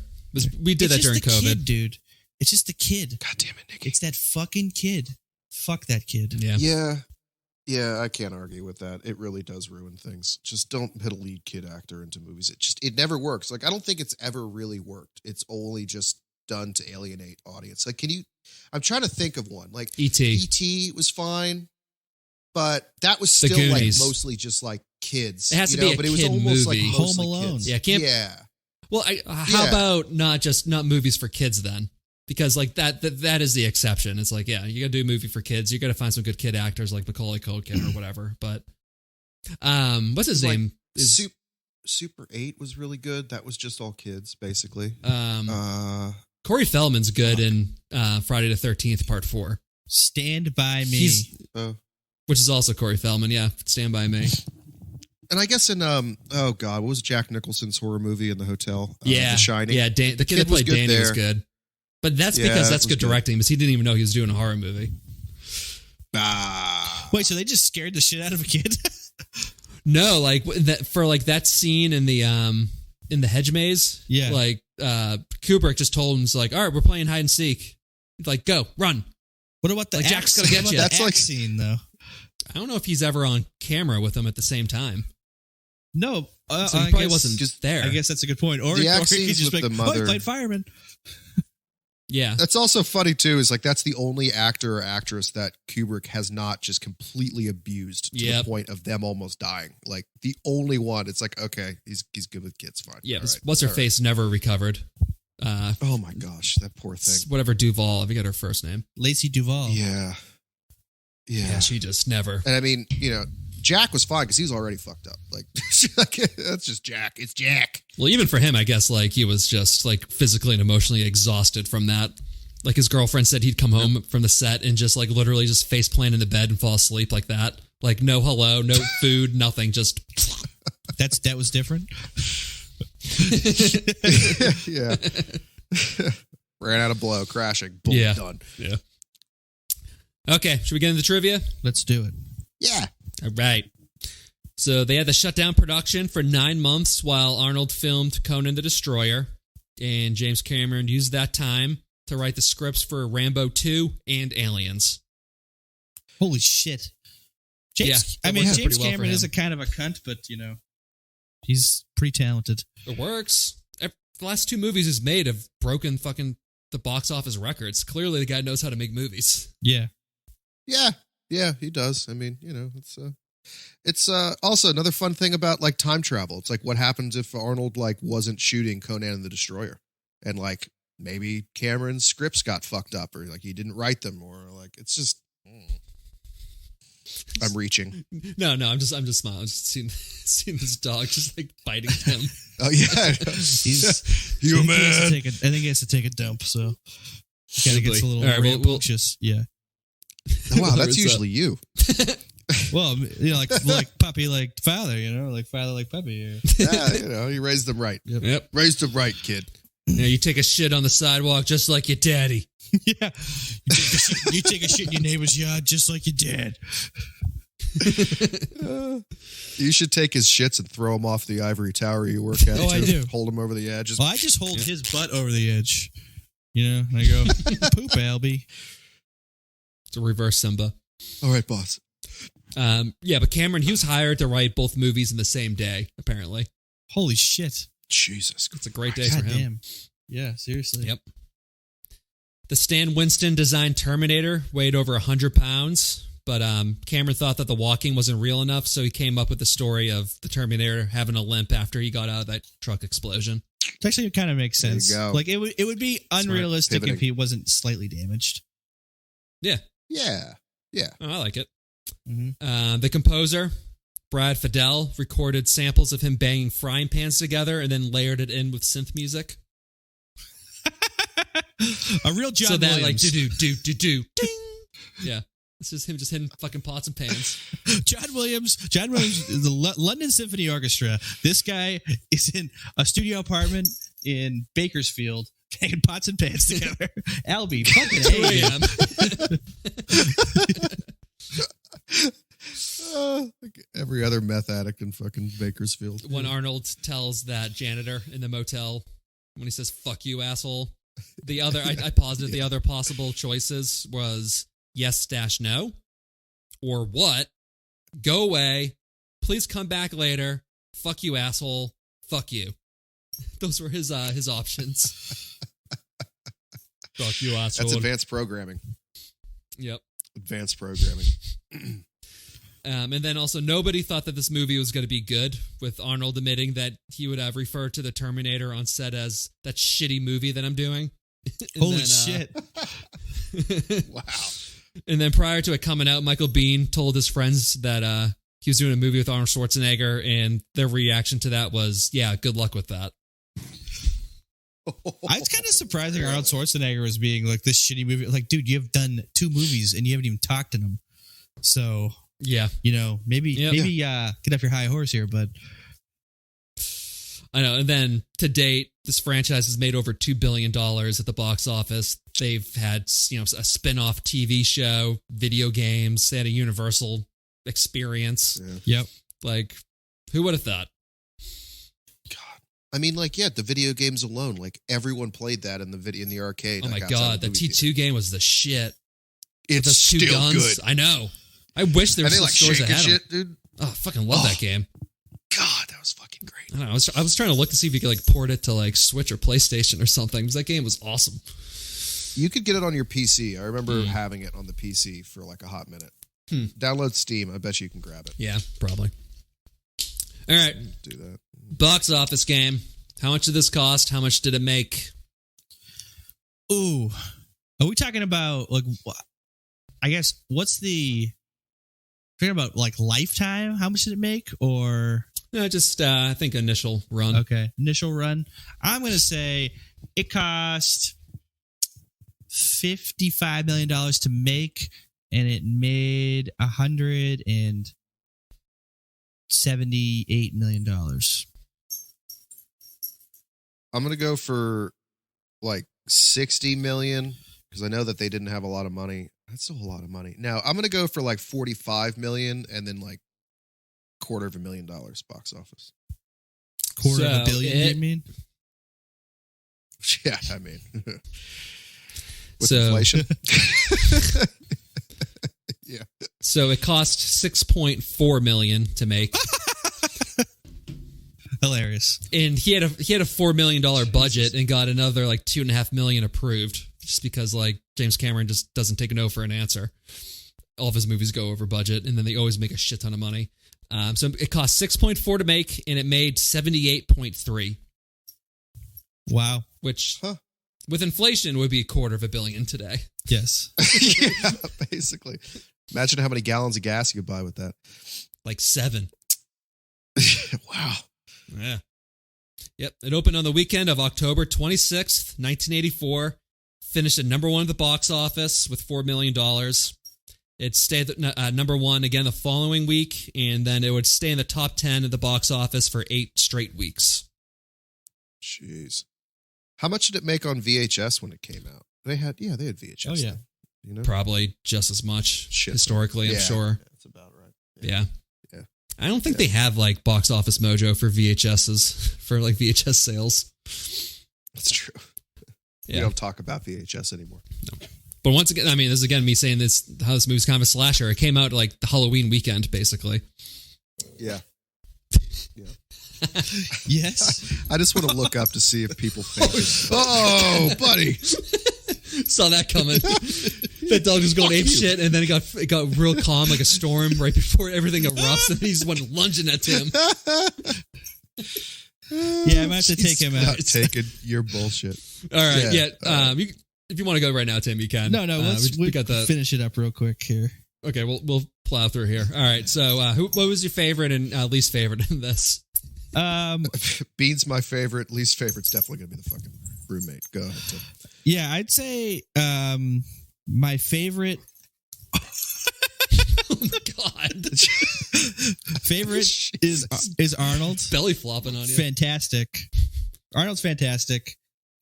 We did that It's during just the COVID. kid, dude. It's just the kid. God damn it, Nikki. It's that fucking kid. Fuck that kid. Yeah. Yeah. Yeah, I can't argue with that. It really does ruin things. Just don't put a lead kid actor into movies. It never works. Like, I don't think it's ever really worked. It's only just done to alienate audience. Like, I'm trying to think of one. Like, E.T. E.T. was fine, but that was The still like Goonies. mostly just like kids. It has to you know? be a but it was kid almost movie. like Home mostly Alone. kids. Yeah, can't. Yeah. Well, how Yeah. about not movies for kids then? Because like that is the exception. It's like, yeah, you got to do a movie for kids. You got to find some good kid actors like Macaulay Culkin or whatever. But what's his Like, name? Super 8 was really good. That was just all kids, basically. Corey Feldman's good in Friday the 13th Part 4. Stand by me. Which is also Corey Feldman. Yeah, Stand By Me. And I guess in oh god, what was Jack Nicholson's horror movie in the hotel? Yeah, The Shining. Yeah, the kid that was played good Danny was there. good. But that's Yeah, because that that's was good good. directing. Because he didn't even know he was doing a horror movie. Wait, so they just scared the shit out of a kid? No, like that scene in the hedge maze. Yeah. Like Kubrick just told him, he's like, all right, we're playing hide and seek. He's like, go, run. What about the Like, axe- Jack's gonna get what you. about the That's like- axe scene though? I don't know if he's ever on camera with them at the same time. No, So he I probably guess- wasn't there. I guess that's a good point. Or The he axe could scenes just with be like, the mother- he played fireman. Yeah. That's also funny too. Is like that's the only actor or actress that Kubrick has not just completely abused to Yep. the point of them almost dying. Like the only one. It's like okay, he's good with kids, fine. Yeah. All right. What's her All right. face never recovered. Oh my gosh, that poor thing. Whatever Duval. I forget her first name. Lacey Duvall. Yeah. Yeah, she just never. And I mean, you know, Jack was fine because he was already fucked up. Like that's just Jack. It's Jack. Well, even for him, I guess like he was just like physically and emotionally exhausted from that. Like his girlfriend said he'd come home from the set and just like literally just face plant in the bed and fall asleep like that. Like no hello, no food, nothing. Just That was different. Yeah. Ran out of blow, crashing. Boom, Yeah. done. Yeah. Okay, should we get into the trivia? Let's do it. Yeah. All right. So they had to shut down production for 9 months while Arnold filmed Conan the Destroyer. And James Cameron used that time to write the scripts for Rambo 2 and Aliens. Holy shit. James, Yeah, I it mean, works James pretty well for Cameron is him. a kind of a cunt, but, he's pretty talented. It works. The last 2 movies he's made have broken fucking the box office records. Clearly the guy knows how to make movies. Yeah. Yeah, he does. I mean, it's also another fun thing about like time travel. It's like what happens if Arnold like wasn't shooting Conan the Destroyer, and like maybe Cameron's scripts got fucked up, or like he didn't write them, or like it's just. I'm reaching. No, I'm just smiling. I'm just seeing this dog just like biting him. Oh yeah, He's human. I think he has to take a dump, so he kind of gets a little All right, we'll- rambunctious. Yeah. Oh, wow, There that's was, usually you. Well, like puppy, like father, like father, like puppy. Yeah, you raised them right. Yep. Raised them right, kid. Yeah, you take a shit on the sidewalk just like your daddy. Yeah. You take a shit in your neighbor's yard just like your dad. You should take his shits and throw him off the ivory tower you work at. Oh, I do. Hold him over the edge. Well, I just hold his butt over the edge. And I go, poop, Albie. It's a reverse Simba. All right, boss. Yeah, but Cameron, he was hired to write both movies in the same day, apparently. Holy shit. Jesus. It's a great day God for him. damn. Yeah, seriously. Yep. The Stan Winston designed Terminator weighed over 100 pounds, but Cameron thought that the walking wasn't real enough, so he came up with the story of the Terminator having a limp after he got out of that truck explosion. It actually kind of makes There you sense. go. Like it would be unrealistic Pivoting. if he wasn't slightly damaged. Yeah. Yeah. Yeah. Oh, I like it. Mm-hmm. The composer, Brad Fidel, recorded samples of him banging frying pans together and then layered it in with synth music. A real John So that Williams. like do ding. Yeah. It's just him just hitting fucking pots and pans. John Williams, the London Symphony Orchestra. This guy is in a studio apartment in Bakersfield, taking pots and pans together. Albie, fucking 2 a.m. Like every other meth addict in fucking Bakersfield. When Arnold tells that janitor in the motel, when he says, fuck you, asshole, the other, I posited the other possible choices was yes - no, or what, go away, please come back later, fuck you, asshole, fuck you. Those were his options. Fuck you, asshole. That's advanced programming. Yep. Advanced programming. And then also, nobody thought that this movie was going to be good, with Arnold admitting that he would have referred to the Terminator on set as that shitty movie that I'm doing. And Holy then, shit. Wow. And then prior to it coming out, Michael Biehn told his friends that he was doing a movie with Arnold Schwarzenegger, and their reaction to that was, yeah, good luck with that. It's kind of surprising Arnold Schwarzenegger was being like this shitty movie. Like, dude, you have done 2 movies and you haven't even talked to them. So, Yeah. maybe get off your high horse here, but I know. And then to date, this franchise has made over $2 billion at the box office. They've had, a spin-off TV show, video games. They had a Universal experience. Yeah. yep. Like, who would have thought? God. I mean, like, yeah, the video games alone, like everyone played that in the arcade. Oh my like, outside God. the The movie T2 game was the shit. It's Those 2 still guns. good. I know. I wish there were And they still like stores that shaking had them. shit, dude. Oh, I fucking love that game. God, that was fucking great. I don't know. I was trying to look to see if you could like port it to like Switch or PlayStation or something, because that game was awesome. You could get it on your PC. I remember having it on the PC for like a hot minute. Download Steam. I bet you can grab it. Yeah, probably. All right. Do that. Box office game. How much did this cost? How much did it make? Ooh. Are we talking about, like, I guess, what's the... Talking about, like, lifetime? How much did it make? Or... No, just, I think initial run. Okay, initial run. I'm going to say it cost $55 million to make, and it made $178 million. I'm going to go for like 60 million because I know that they didn't have a lot of money. That's still a lot of money. Now I'm gonna go for like 45 million and then like $250,000 box office. Quarter of a billion, you mean? Yeah, I mean, with So- inflation. Yeah. So it cost $6.4 million to make, Hilarious. and he had a $4 million budget and got another like $2.5 million approved, just because like James Cameron just doesn't take a no for an answer. All of his movies go over budget, and then they always make a shit ton of money. So it cost 6.4 to make, and it made 78.3, Wow. which with inflation would be $250 million today. Yes. Yeah, basically. Imagine how many gallons of gas you could buy with that. Like 7. Wow. Yeah. Yep. It opened on the weekend of October 26th, 1984. Finished at number 1 at the box office with $4 million. It stayed at number 1 again the following week, and then it would stay in the top 10 at the box office for 8 straight weeks. Jeez. How much did it make on VHS when it came out? They had VHS. Oh, yeah. then, you know? Probably just as much Shit. historically, I'm Yeah, sure. That's about right. Yeah. Yeah. I don't think they have like box office mojo for VHSs, for like VHS sales. That's true. Yeah. We don't talk about VHS anymore. But once again, I mean, this is again me saying this, how this movie's kind of a slasher. It came out like the Halloween weekend, basically. Yeah. Yes. I just want to look up to see if people think oh, buddy. Saw that coming. That dog was going ape shit, and then it got real calm, like a storm, right before everything erupts, and he just went lunging at Tim. Yeah, I'm going to have to take him Not out. taking your bullshit. All right, Yeah, if you want to go right now, Tim, you can. No, we got the. finish it up real quick here. Okay, we'll plow through here. All right, so what was your favorite and least favorite in this? Bean's my favorite. Least favorite's definitely going to be the fucking roommate. Go ahead, Tim. Yeah, I'd say my favorite Oh my god, favorite is Arnold. belly flopping on you. Fantastic. Arnold's fantastic.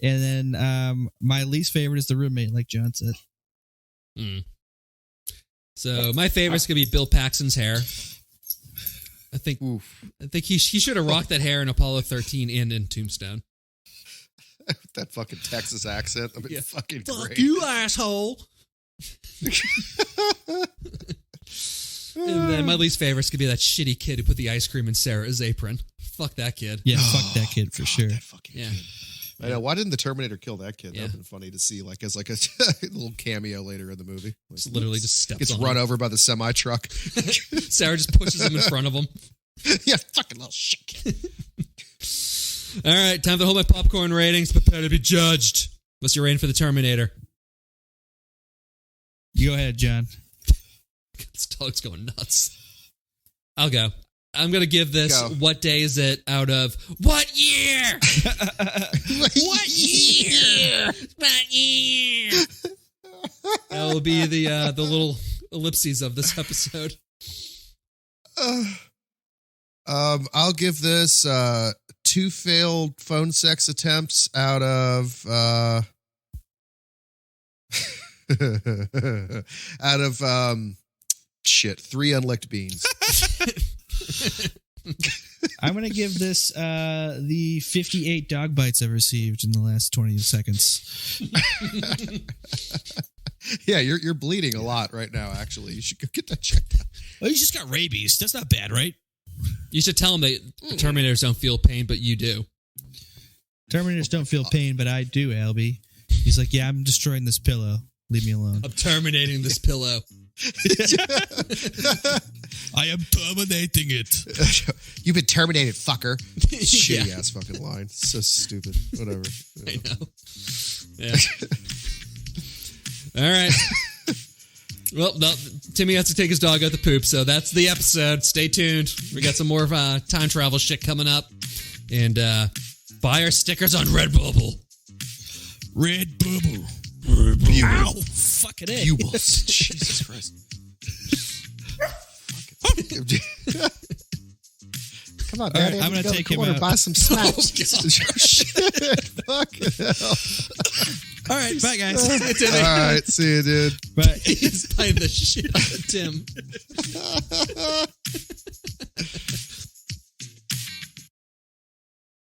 And then my least favorite is the roommate, like John said. So my favorite's gonna be Bill Paxton's hair. I think he should have rocked that hair in Apollo 13 and in Tombstone. That fucking Texas accent. I mean, fucking Fuck great. you, asshole. And then my least favorite's gonna be that shitty kid who put the ice cream in Sarah's apron. Fuck that kid. Yeah, fuck that kid for sure. That fucking Yeah. kid. I know. Why didn't the Terminator kill that kid? Yeah. That would have been funny to see, like as like a little cameo later in the movie. Like, Just literally just steps gets on run him. over by the semi truck. Sarah just pushes him in front of him. Yeah, fucking little shit kid. All right, time to hold my popcorn ratings. Prepare to be judged. What's your rating for the Terminator? You go ahead, John. This dog's going nuts. I'll go. I'm going to give this, Go. what day is it, out of what year? What year? What year? That will be the little ellipses of this episode. I'll give this 2 failed phone sex attempts out of out of 3 unlicked beans. I'm going to give this the 58 dog bites I've received in the last 20 seconds. Yeah, you're bleeding a lot right now. Actually, you should go get that checked out. Oh, you just got rabies. That's not bad, right? You should tell him that Terminators don't feel pain, but you do. Terminators don't feel pain, but I do, Albie. He's like, yeah, I'm destroying this pillow. Leave me alone. I'm terminating this pillow. I am terminating it. You've been terminated, fucker. Shitty Yeah. ass fucking line. So stupid. Whatever. I know. Yeah. All right. Well, no, Timmy has to take his dog out the poop, so that's the episode. Stay tuned. We got some more time travel shit coming up. And buy our stickers on Redbubble. REDBUBBLE. Ow. Fucking A. You will. Jesus Christ. Come on, Daddy. right, I'm gonna go to take the him corner, out. buy some snacks. Shit. Fucking hell. All right, bye guys. All right, see you, dude. Bye. He's playing the shit out of Tim.